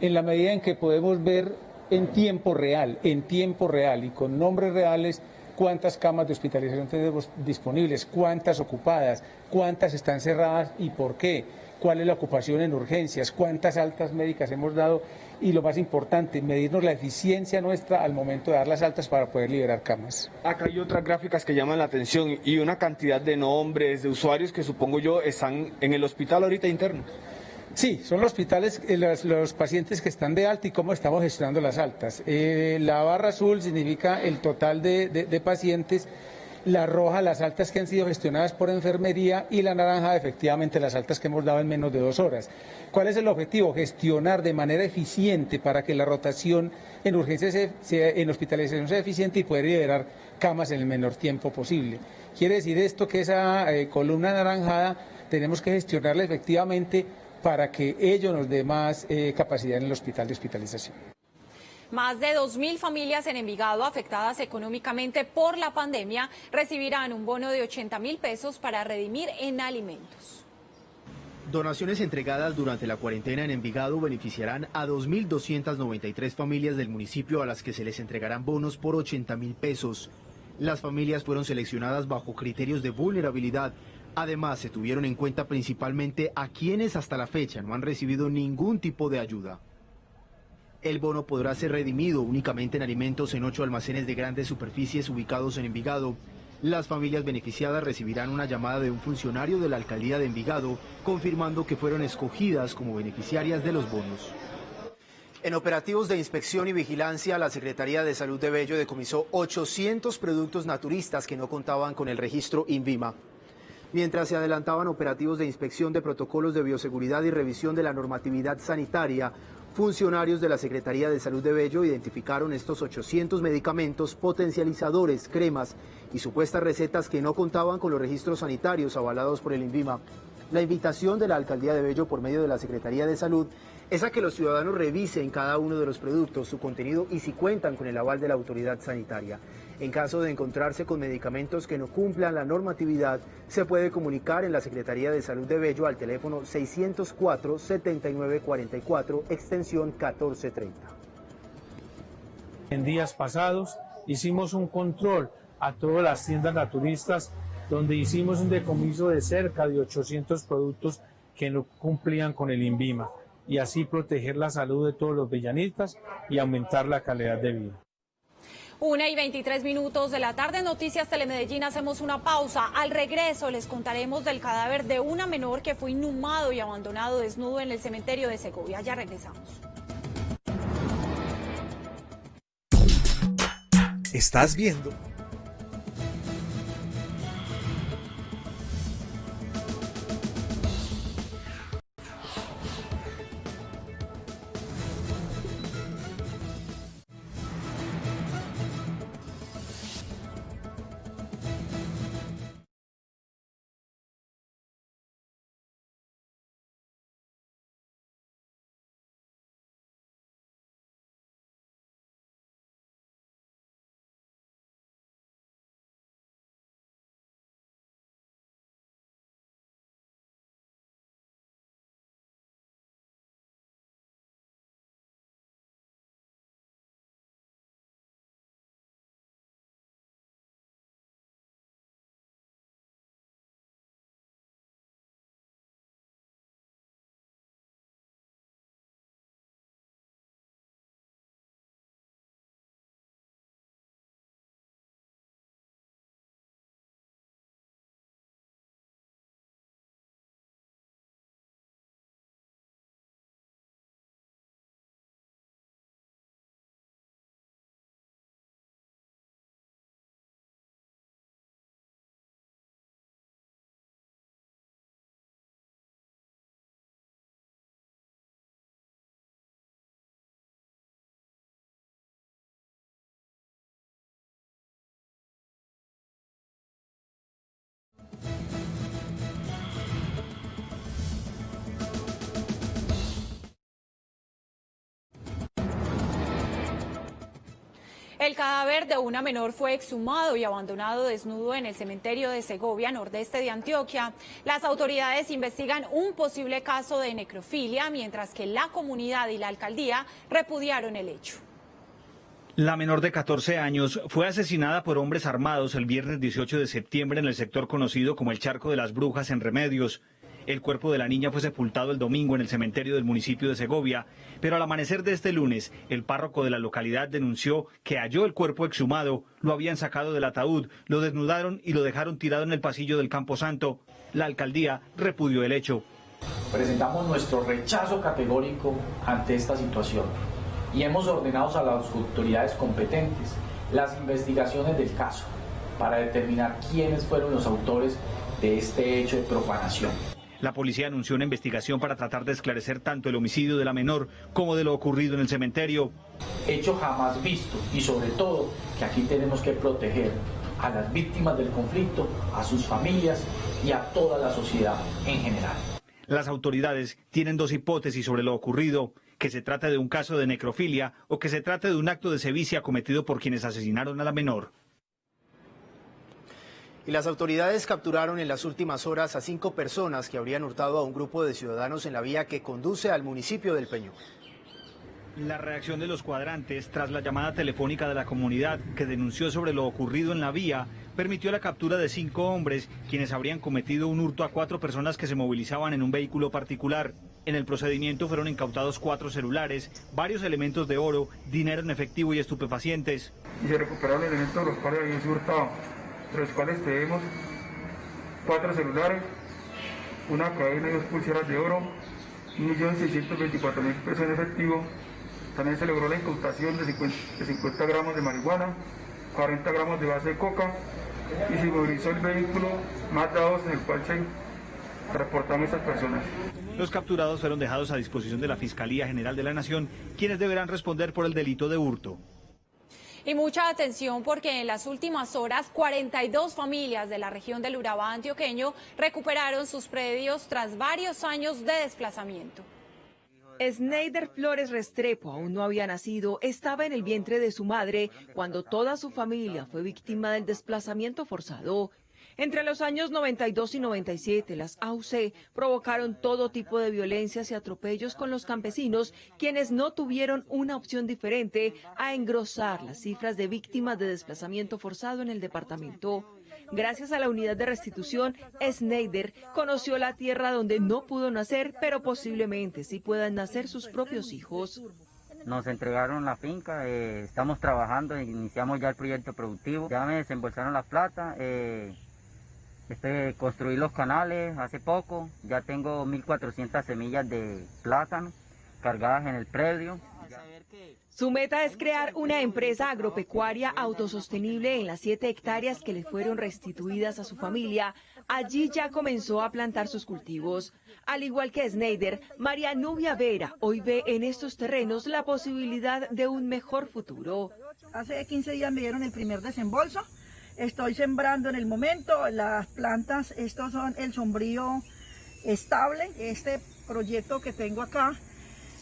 en la medida en que podemos ver en tiempo real y con nombres reales cuántas camas de hospitalización tenemos disponibles, cuántas ocupadas, cuántas están cerradas y por qué, cuál es la ocupación en urgencias, cuántas altas médicas hemos dado y lo más importante, medirnos la eficiencia nuestra al momento de dar las altas para poder liberar camas. Acá hay otras gráficas que llaman la atención y una cantidad de nombres, de usuarios que supongo yo están en el hospital ahorita internos. Sí, son los hospitales, los pacientes que están de alta y cómo estamos gestionando las altas. La barra azul significa el total de pacientes, la roja las altas que han sido gestionadas por enfermería y la naranja efectivamente las altas que hemos dado en menos de 2 horas. ¿Cuál es el objetivo? Gestionar de manera eficiente para que la rotación en urgencias, en hospitalización sea eficiente y poder liberar camas en el menor tiempo posible. Quiere decir esto que esa columna anaranjada tenemos que gestionarla efectivamente para que ello nos dé más capacidad en el hospital de hospitalización. Más de 2.000 familias en Envigado afectadas económicamente por la pandemia recibirán un bono de 80.000 pesos para redimir en alimentos. Donaciones entregadas durante la cuarentena en Envigado beneficiarán a 2.293 familias del municipio a las que se les entregarán bonos por 80.000 pesos. Las familias fueron seleccionadas bajo criterios de vulnerabilidad. Además, se tuvieron en cuenta principalmente a quienes hasta la fecha no han recibido ningún tipo de ayuda. El bono podrá ser redimido únicamente en alimentos en 8 almacenes de grandes superficies ubicados en Envigado. Las familias beneficiadas recibirán una llamada de un funcionario de la alcaldía de Envigado confirmando que fueron escogidas como beneficiarias de los bonos. En operativos de inspección y vigilancia, la Secretaría de Salud de Bello decomisó 800 productos naturistas que no contaban con el registro INVIMA. Mientras se adelantaban operativos de inspección de protocolos de bioseguridad y revisión de la normatividad sanitaria, funcionarios de la Secretaría de Salud de Bello identificaron estos 800 medicamentos, potencializadores, cremas y supuestas recetas que no contaban con los registros sanitarios avalados por el INVIMA. La invitación de la Alcaldía de Bello por medio de la Secretaría de Salud es a que los ciudadanos revisen cada uno de los productos, su contenido y si cuentan con el aval de la autoridad sanitaria. En caso de encontrarse con medicamentos que no cumplan la normatividad, se puede comunicar en la Secretaría de Salud de Bello al teléfono 604-7944, extensión 1430. En días pasados hicimos un control a todas las tiendas naturistas donde hicimos un decomiso de cerca de 800 productos que no cumplían con el INVIMA y así proteger la salud de todos los villanistas y aumentar la calidad de vida. 1:23 de la tarde, Noticias Telemedellín, hacemos una pausa. Al regreso les contaremos del cadáver de una menor que fue inhumado y abandonado desnudo en el cementerio de Segovia. Ya regresamos. Estás viendo El cadáver de una menor fue exhumado y abandonado desnudo en el cementerio de Segovia, nordeste de Antioquia. Las autoridades investigan un posible caso de necrofilia, mientras que la comunidad y la alcaldía repudiaron el hecho. La menor de 14 años fue asesinada por hombres armados el viernes 18 de septiembre en el sector conocido como el Charco de las Brujas en Remedios. El cuerpo de la niña fue sepultado el domingo en el cementerio del municipio de Segovia, pero al amanecer de este lunes, el párroco de la localidad denunció que halló el cuerpo exhumado, lo habían sacado del ataúd, lo desnudaron y lo dejaron tirado en el pasillo del Camposanto. La alcaldía repudió el hecho. Presentamos nuestro rechazo categórico ante esta situación y hemos ordenado a las autoridades competentes las investigaciones del caso para determinar quiénes fueron los autores de este hecho de profanación. La policía anunció una investigación para tratar de esclarecer tanto el homicidio de la menor como de lo ocurrido en el cementerio. Hecho jamás visto y sobre todo que aquí tenemos que proteger a las víctimas del conflicto, a sus familias y a toda la sociedad en general. Las autoridades tienen dos hipótesis sobre lo ocurrido, que se trata de un caso de necrofilia o que se trata de un acto de sevicia cometido por quienes asesinaron a la menor. Y las autoridades capturaron en las últimas horas a 5 personas que habrían hurtado a un grupo de ciudadanos en la vía que conduce al municipio del Peñol. La reacción de los cuadrantes tras la llamada telefónica de la comunidad que denunció sobre lo ocurrido en la vía permitió la captura de 5 hombres quienes habrían cometido un hurto a 4 personas que se movilizaban en un vehículo particular. En el procedimiento fueron incautados 4 celulares, varios elementos de oro, dinero en efectivo y estupefacientes. Y se recuperaron elementos de los cuales habían sido hurtados, entre los cuales tenemos 4 celulares, una cadena y 2 pulseras de oro, 1.624.000 pesos en efectivo. También se logró la incautación de 50 gramos de marihuana, 40 gramos de base de coca y se movilizó el vehículo más dados en el cual se transportaron estas personas. Los capturados fueron dejados a disposición de la Fiscalía General de la Nación, quienes deberán responder por el delito de hurto. Y mucha atención porque en las últimas horas 42 familias de la región del Urabá antioqueño recuperaron sus predios tras varios años de desplazamiento. Sneider Flores Restrepo aún no había nacido, estaba en el vientre de su madre cuando toda su familia fue víctima del desplazamiento forzado. Entre los años 92 y 97, las AUC provocaron todo tipo de violencias y atropellos con los campesinos, quienes no tuvieron una opción diferente a engrosar las cifras de víctimas de desplazamiento forzado en el departamento. Gracias a la unidad de restitución, Sneider conoció la tierra donde no pudo nacer, pero posiblemente sí puedan nacer sus propios hijos. Nos entregaron la finca, estamos trabajando, iniciamos ya el proyecto productivo, ya me desembolsaron la plata. Construí los canales hace poco, ya tengo 1.400 semillas de plátano cargadas en el predio. Su meta es crear una empresa agropecuaria autosostenible en las 7 hectáreas que le fueron restituidas a su familia. Allí ya comenzó a plantar sus cultivos. Al igual que Sneider, María Nubia Vera hoy ve en estos terrenos la posibilidad de un mejor futuro. Hace 15 días me dieron el primer desembolso. Estoy sembrando en el momento las plantas, estos son el sombrío estable. Este proyecto que tengo acá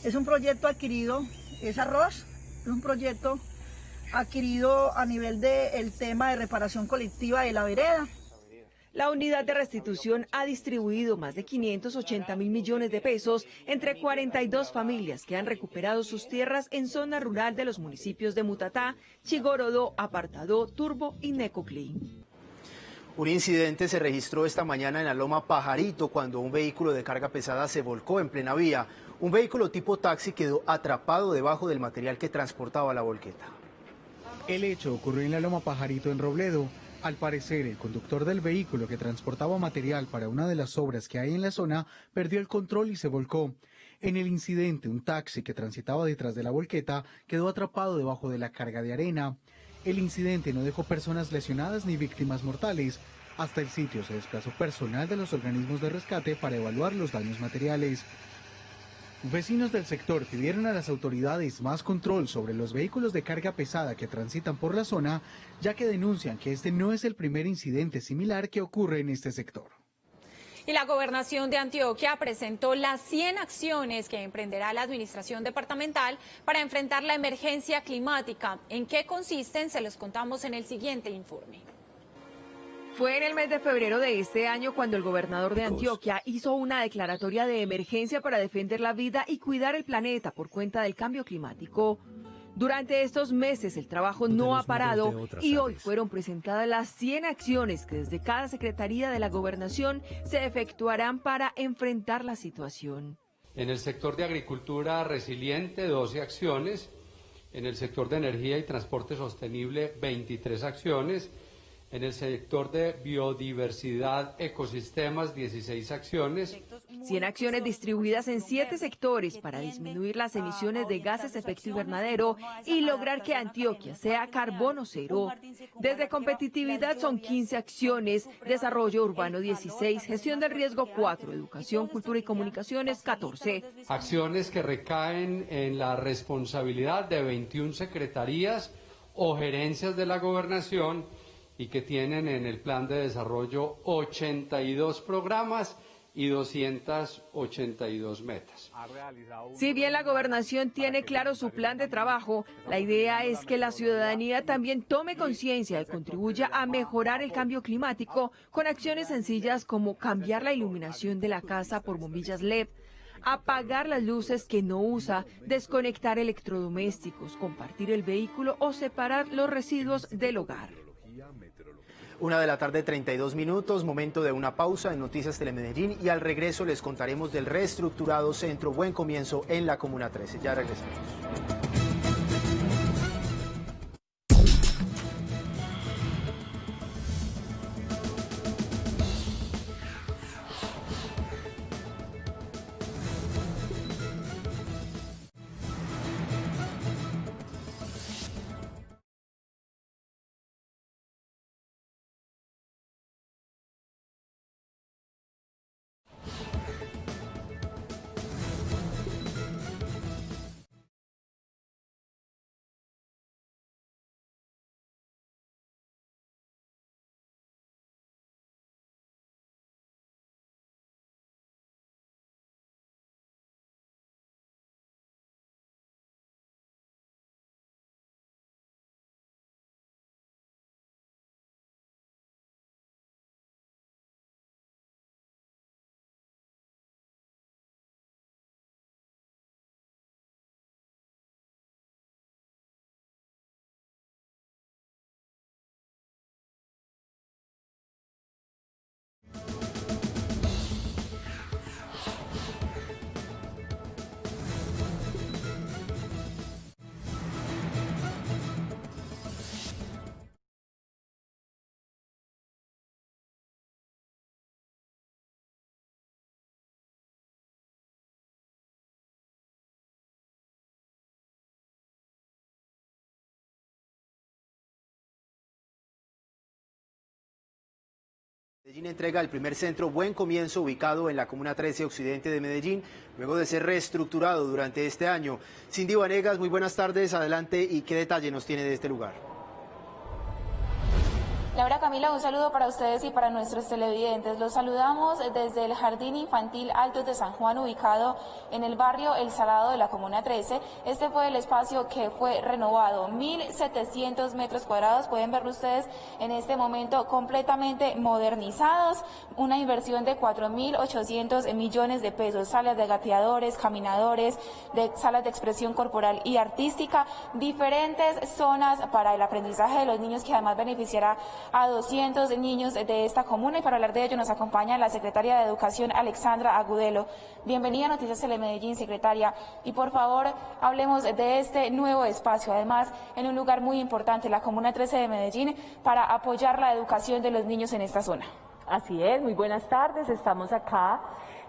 es un proyecto adquirido, es arroz, es un proyecto adquirido a nivel del tema de reparación colectiva de la vereda. La unidad de restitución ha distribuido más de 580.000 millones de pesos entre 42 familias que han recuperado sus tierras en zona rural de los municipios de Mutatá, Chigorodó, Apartadó, Turbo y Necoclí. Un incidente se registró esta mañana en la Loma Pajarito cuando un vehículo de carga pesada se volcó en plena vía. Un vehículo tipo taxi quedó atrapado debajo del material que transportaba la volqueta. El hecho ocurrió en la Loma Pajarito en Robledo. Al parecer, el conductor del vehículo que transportaba material para una de las obras que hay en la zona perdió el control y se volcó. En el incidente, un taxi que transitaba detrás de la volqueta quedó atrapado debajo de la carga de arena. El incidente no dejó personas lesionadas ni víctimas mortales. Hasta el sitio se desplazó personal de los organismos de rescate para evaluar los daños materiales. Vecinos del sector pidieron a las autoridades más control sobre los vehículos de carga pesada que transitan por la zona, ya que denuncian que este no es el primer incidente similar que ocurre en este sector. Y la Gobernación de Antioquia presentó las 100 acciones que emprenderá la administración departamental para enfrentar la emergencia climática. ¿En qué consisten? Se los contamos en el siguiente informe. Fue en el mes de febrero de este año cuando el gobernador de Antioquia hizo una declaratoria de emergencia para defender la vida y cuidar el planeta por cuenta del cambio climático. Durante estos meses el trabajo no ha parado y hoy fueron presentadas las 100 acciones que desde cada secretaría de la gobernación se efectuarán para enfrentar la situación. En el sector de agricultura resiliente, 12 acciones. En el sector de energía y transporte sostenible, 23 acciones. En el sector de biodiversidad, ecosistemas, 16 acciones. 100 acciones distribuidas en 7 sectores para disminuir las emisiones de gases de efecto invernadero y lograr que Antioquia sea carbono cero. Desde competitividad son 15 acciones, desarrollo urbano 16, gestión del riesgo 4, educación, cultura y comunicaciones 14. Acciones que recaen en la responsabilidad de 21 secretarías o gerencias de la gobernación y que tienen en el plan de desarrollo 82 programas y 282 metas. Si bien la gobernación tiene claro su plan de trabajo, la idea es que la ciudadanía también tome conciencia y contribuya a mejorar el cambio climático con acciones sencillas como cambiar la iluminación de la casa por bombillas LED, apagar las luces que no usa, desconectar electrodomésticos, compartir el vehículo o separar los residuos del hogar. 1:32 p.m, momento de una pausa en Noticias Telemedellín y al regreso les contaremos del reestructurado Centro Buen Comienzo en la Comuna 13. Ya regresamos. Medellín entrega el primer centro Buen Comienzo ubicado en la Comuna 13 Occidente de Medellín, luego de ser reestructurado durante este año. Cindy Vanegas, muy buenas tardes, adelante y qué detalle nos tiene de este lugar. Laura, Camila, un saludo para ustedes y para nuestros televidentes. Los saludamos desde el Jardín Infantil Altos de San Juan, ubicado en el barrio El Salado de la Comuna 13. Este fue el espacio que fue renovado, 1.700 metros cuadrados. Pueden verlo ustedes en este momento completamente modernizados. Una inversión de 4.800 millones de pesos. Salas de gateadores, caminadores, salas de expresión corporal y artística. Diferentes zonas para el aprendizaje de los niños que además beneficiará a 200 niños de esta comuna y para hablar de ello nos acompaña la secretaria de Educación Alexandra Agudelo. Bienvenida a Noticias Telemedellín, secretaria, y por favor hablemos de este nuevo espacio, además en un lugar muy importante, la Comuna 13 de Medellín, para apoyar la educación de los niños en esta zona. Así es, muy buenas tardes, estamos acá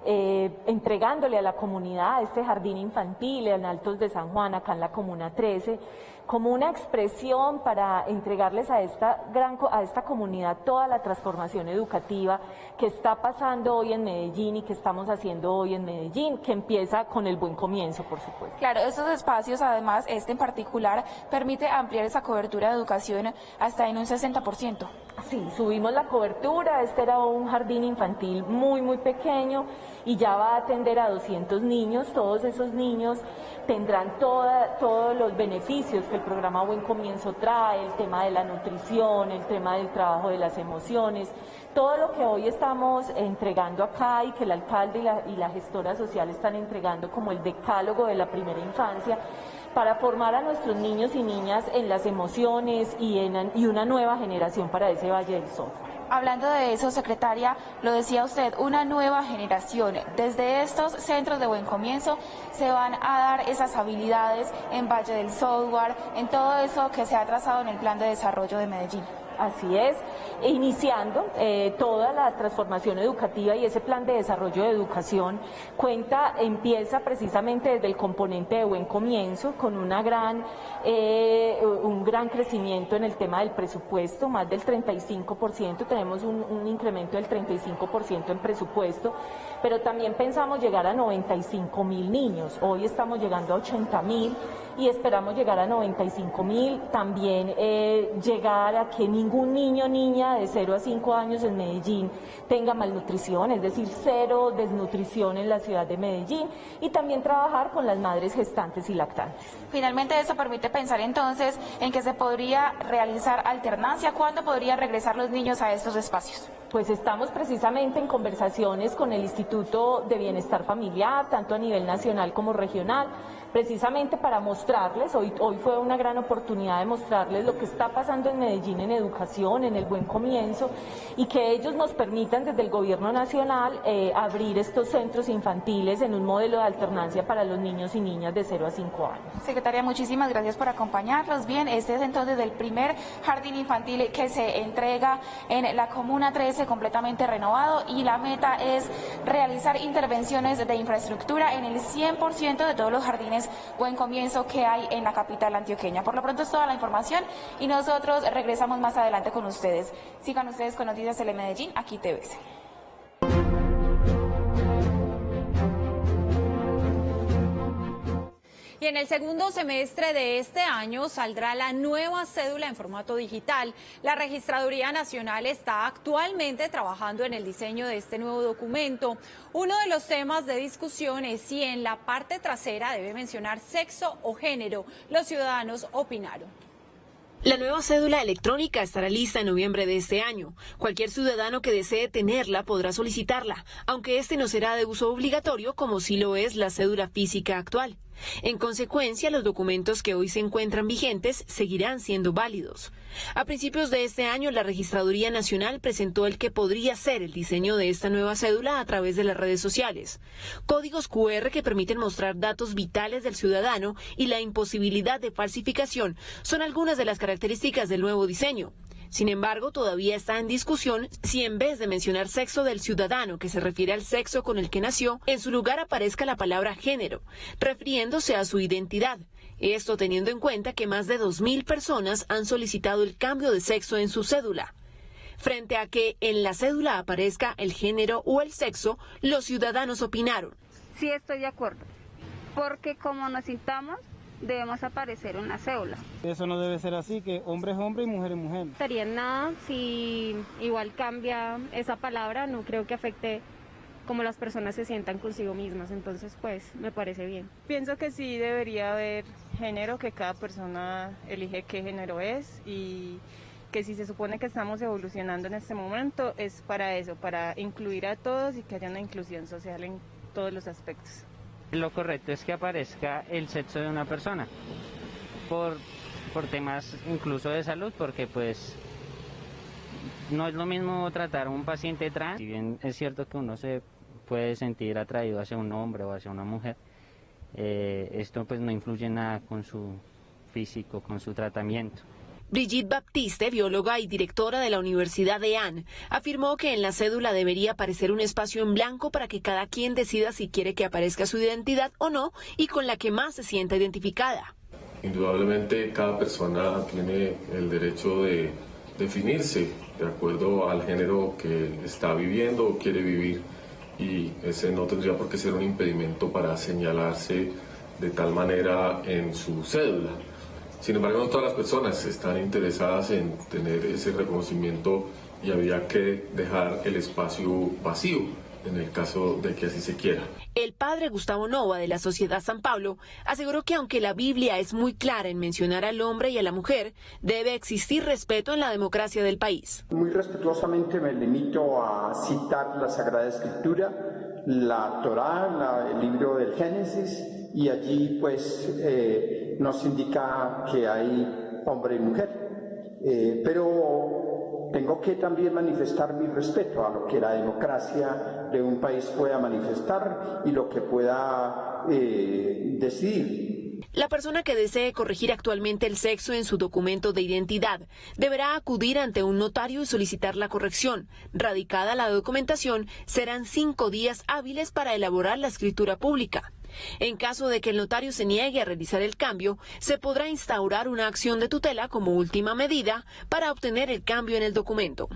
entregándole a la comunidad este jardín infantil en Altos de San Juan, acá en la Comuna 13, como una expresión para entregarles a esta comunidad toda la transformación educativa que está pasando hoy en Medellín y que estamos haciendo hoy en Medellín, que empieza con el buen comienzo, por supuesto. Claro, estos espacios, además, este en particular, permite ampliar esa cobertura de educación hasta en un 60%. Sí, subimos la cobertura, este era un jardín infantil muy pequeño y ya va a atender a 200 niños, todos esos niños tendrán todos los beneficios que el programa Buen Comienzo trae, el tema de la nutrición, el tema del trabajo de las emociones, todo lo que hoy estamos entregando acá y que el alcalde y la gestora social están entregando como el decálogo de la primera infancia, para formar a nuestros niños y niñas en las emociones y una nueva generación para ese Valle del Software. Hablando de eso, secretaria, lo decía usted, una nueva generación. Desde estos centros de Buen Comienzo se van a dar esas habilidades en Valle del Software, en todo eso que se ha trazado en el Plan de Desarrollo de Medellín. Así es, iniciando toda la transformación educativa y ese plan de desarrollo de educación empieza precisamente desde el componente de Buen Comienzo con un gran crecimiento en el tema del presupuesto, más del 35%, tenemos un incremento del 35% en presupuesto, pero también pensamos llegar a 95.000 niños, hoy estamos llegando a 80.000 y esperamos llegar a 95.000, también llegar a que ningún niño o niña de 0 a 5 años en Medellín tenga malnutrición, es decir, 0 desnutrición en la ciudad de Medellín, y también trabajar con las madres gestantes y lactantes. Finalmente, eso permite pensar entonces en que se podría realizar alternancia. ¿Cuándo podrían regresar los niños a estos espacios? Pues estamos precisamente en conversaciones con el Instituto de Bienestar Familiar, tanto a nivel nacional como regional, precisamente para mostrarles, hoy fue una gran oportunidad de mostrarles lo que está pasando en Medellín en educación, en el Buen Comienzo, y que ellos nos permitan desde el gobierno nacional abrir estos centros infantiles en un modelo de alternancia para los niños y niñas de 0 a 5 años. Secretaria, muchísimas gracias por acompañarnos. Bien, este es entonces el primer jardín infantil que se entrega en la Comuna 13, completamente renovado, y la meta es realizar intervenciones de infraestructura en el 100% de todos los jardines Buen Comienzo que hay en la capital antioqueña. Por lo pronto es toda la información y nosotros regresamos más adelante con ustedes. Sigan ustedes con Noticias Telemedellín, aquí TVC. Y en el segundo semestre de este año saldrá la nueva cédula en formato digital. La Registraduría Nacional está actualmente trabajando en el diseño de este nuevo documento. Uno de los temas de discusión es si en la parte trasera debe mencionar sexo o género. Los ciudadanos opinaron. La nueva cédula electrónica estará lista en noviembre de este año. Cualquier ciudadano que desee tenerla podrá solicitarla, aunque este no será de uso obligatorio como sí lo es la cédula física actual. En consecuencia, los documentos que hoy se encuentran vigentes seguirán siendo válidos. A principios de este año, la Registraduría Nacional presentó el que podría ser el diseño de esta nueva cédula a través de las redes sociales. Códigos QR que permiten mostrar datos vitales del ciudadano y la imposibilidad de falsificación son algunas de las características del nuevo diseño. Sin embargo, todavía está en discusión si en vez de mencionar sexo del ciudadano, que se refiere al sexo con el que nació, en su lugar aparezca la palabra género, refiriéndose a su identidad. Esto teniendo en cuenta que más de 2.000 personas han solicitado el cambio de sexo en su cédula. Frente a que en la cédula aparezca el género o el sexo, los ciudadanos opinaron. Sí, estoy de acuerdo, porque como nos sintamos, debemos aparecer en la cédula. Eso no debe ser así, que hombre es hombre y mujer es mujer. No estaría nada si igual cambia esa palabra, no creo que afecte como las personas se sientan consigo mismas, entonces pues me parece bien. Pienso que sí debería haber género, que cada persona elige qué género es, y que si se supone que estamos evolucionando en este momento es para eso, para incluir a todos y que haya una inclusión social en todos los aspectos. Lo correcto es que aparezca el sexo de una persona, por temas incluso de salud, porque pues no es lo mismo tratar a un paciente trans. Si bien es cierto que uno se puede sentir atraído hacia un hombre o hacia una mujer, esto pues no influye nada con su físico, con su tratamiento. Brigitte Baptiste, bióloga y directora de la Universidad de Anne, afirmó que en la cédula debería aparecer un espacio en blanco para que cada quien decida si quiere que aparezca su identidad o no y con la que más se sienta identificada. Indudablemente cada persona tiene el derecho de definirse de acuerdo al género que está viviendo o quiere vivir, y ese no tendría por qué ser un impedimento para señalarse de tal manera en su cédula. Sin embargo, no todas las personas están interesadas en tener ese reconocimiento y habría que dejar el espacio vacío en el caso de que así se quiera. El padre Gustavo Nova de la Sociedad San Pablo aseguró que aunque la Biblia es muy clara en mencionar al hombre y a la mujer, debe existir respeto en la democracia del país. Muy respetuosamente me limito a citar la Sagrada Escritura, la Torá, el libro del Génesis, y allí pues nos indica que hay hombre y mujer, pero tengo que también manifestar mi respeto a lo que la democracia de un país pueda manifestar y lo que pueda decidir. La persona que desee corregir actualmente el sexo en su documento de identidad deberá acudir ante un notario y solicitar la corrección. Radicada la documentación, serán 5 días hábiles para elaborar la escritura pública. En caso de que el notario se niegue a realizar el cambio, se podrá instaurar una acción de tutela como última medida para obtener el cambio en el documento.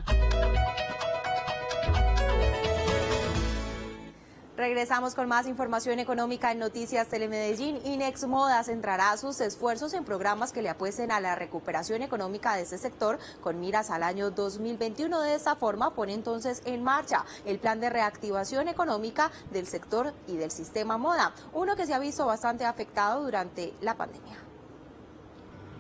Regresamos con más información económica en Noticias Telemedellín. Inex Moda centrará sus esfuerzos en programas que le apuesten a la recuperación económica de este sector con miras al año 2021. De esta forma pone entonces en marcha el plan de reactivación económica del sector y del sistema moda, uno que se ha visto bastante afectado durante la pandemia.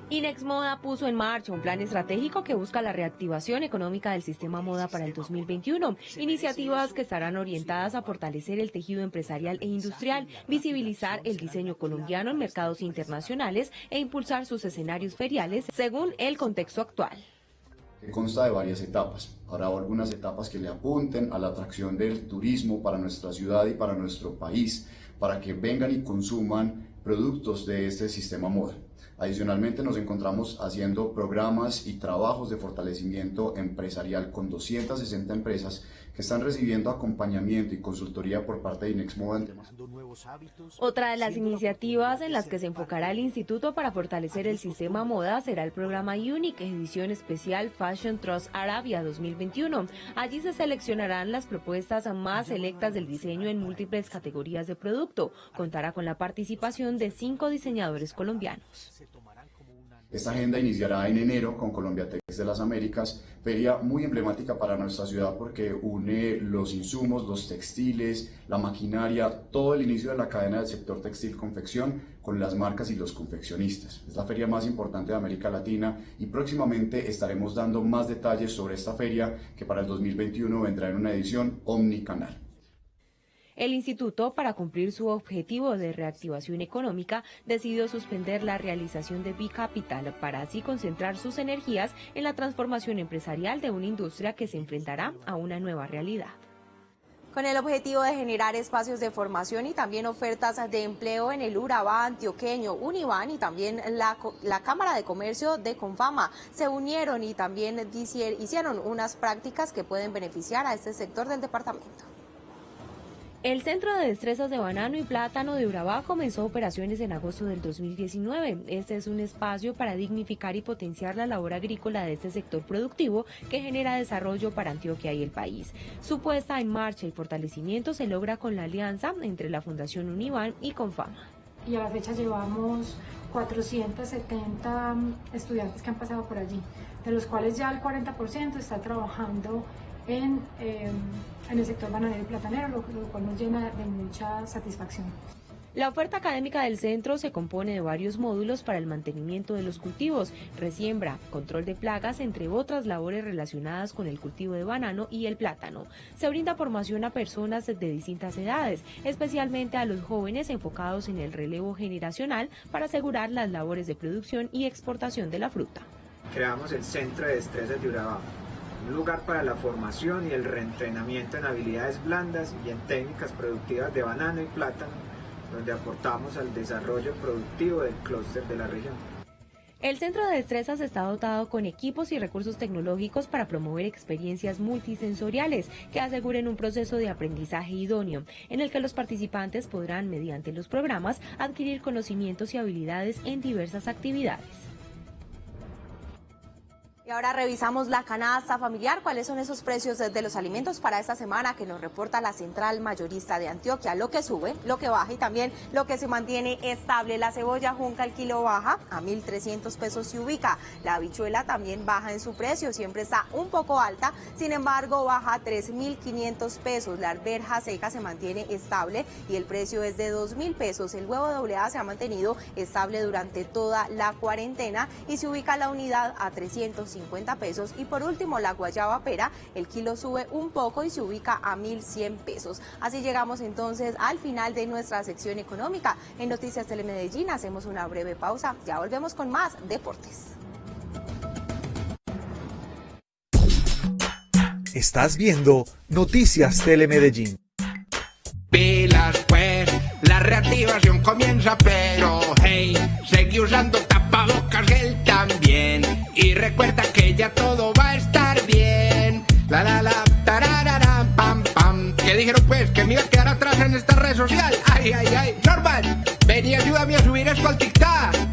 Inex Moda puso en marcha un plan estratégico que busca la reactivación económica del sistema moda para el 2021. Iniciativas que estarán orientadas a fortalecer el tejido empresarial e industrial, visibilizar el diseño colombiano en mercados internacionales e impulsar sus escenarios feriales según el contexto actual. Consta de varias etapas. Habrá algunas etapas que le apunten a la atracción del turismo para nuestra ciudad y para nuestro país, para que vengan y consuman productos de este sistema moda. Adicionalmente nos encontramos haciendo programas y trabajos de fortalecimiento empresarial con 260 empresas que están recibiendo acompañamiento y consultoría por parte de Inex Moda en temas. Otra de las iniciativas en las que se enfocará el instituto para fortalecer el sistema moda será el programa Unique, edición especial Fashion Trust Arabia 2021. Allí se seleccionarán las propuestas más selectas del diseño en múltiples categorías de producto. Contará con la participación de 5 diseñadores colombianos. Esta agenda iniciará en enero con Colombiatex de las Américas, feria muy emblemática para nuestra ciudad porque une los insumos, los textiles, la maquinaria, todo el inicio de la cadena del sector textil-confección con las marcas y los confeccionistas. Es la feria más importante de América Latina y próximamente estaremos dando más detalles sobre esta feria que para el 2021 vendrá en una edición omnicanal. El instituto, para cumplir su objetivo de reactivación económica, decidió suspender la realización de Bicapital para así concentrar sus energías en la transformación empresarial de una industria que se enfrentará a una nueva realidad. Con el objetivo de generar espacios de formación y también ofertas de empleo en el Urabá antioqueño, Univan y también la Cámara de Comercio de Confama se unieron y también hicieron unas prácticas que pueden beneficiar a este sector del departamento. El Centro de Destrezas de Banano y Plátano de Urabá comenzó operaciones en agosto del 2019. Este es un espacio para dignificar y potenciar la labor agrícola de este sector productivo que genera desarrollo para Antioquia y el país. Su puesta en marcha y fortalecimiento se logra con la alianza entre la Fundación Univan y Confama. Y a la fecha llevamos 470 estudiantes que han pasado por allí, de los cuales ya el 40% está trabajando en el sector bananero y platanero, lo cual nos llena de mucha satisfacción. La oferta académica del centro se compone de varios módulos para el mantenimiento de los cultivos, resiembra, control de plagas, entre otras labores relacionadas con el cultivo de banano y el plátano. Se brinda formación a personas de distintas edades, especialmente a los jóvenes enfocados en el relevo generacional para asegurar las labores de producción y exportación de la fruta. Creamos el Centro de Destrezas de Urabá, un lugar para la formación y el reentrenamiento en habilidades blandas y en técnicas productivas de banano y plátano, donde aportamos al desarrollo productivo del clúster de la región. El Centro de Destrezas está dotado con equipos y recursos tecnológicos para promover experiencias multisensoriales que aseguren un proceso de aprendizaje idóneo, en el que los participantes podrán, mediante los programas, adquirir conocimientos y habilidades en diversas actividades. Y ahora revisamos la canasta familiar. ¿Cuáles son esos precios de los alimentos para esta semana que nos reporta la Central Mayorista de Antioquia? Lo que sube, lo que baja y también lo que se mantiene estable. La cebolla junca el kilo baja a 1.300 pesos se ubica. La habichuela también baja en su precio, siempre está un poco alta, sin embargo baja a 3.500 pesos. La arveja seca se mantiene estable y el precio es de 2.000 pesos. El huevo AA se ha mantenido estable durante toda la cuarentena y se ubica la unidad a 350 pesos. Y por último, la guayaba pera, el kilo sube un poco y se ubica a 1.100 pesos. Así llegamos entonces al final de nuestra sección económica. En Noticias Telemedellín hacemos una breve pausa, ya volvemos con más deportes. Estás viendo Noticias Telemedellín. Pilas pues, la reactivación comienza, pero hey, seguí usando tapabocas gel también. Y recuerda que ya todo va a estar bien. La la la, tararara, pam pam. ¿Qué dijeron pues? ¿Que me iba a quedar atrás en esta red social? Ay, ay, ay. Norman, ven y ayúdame a subir esto al TikTok.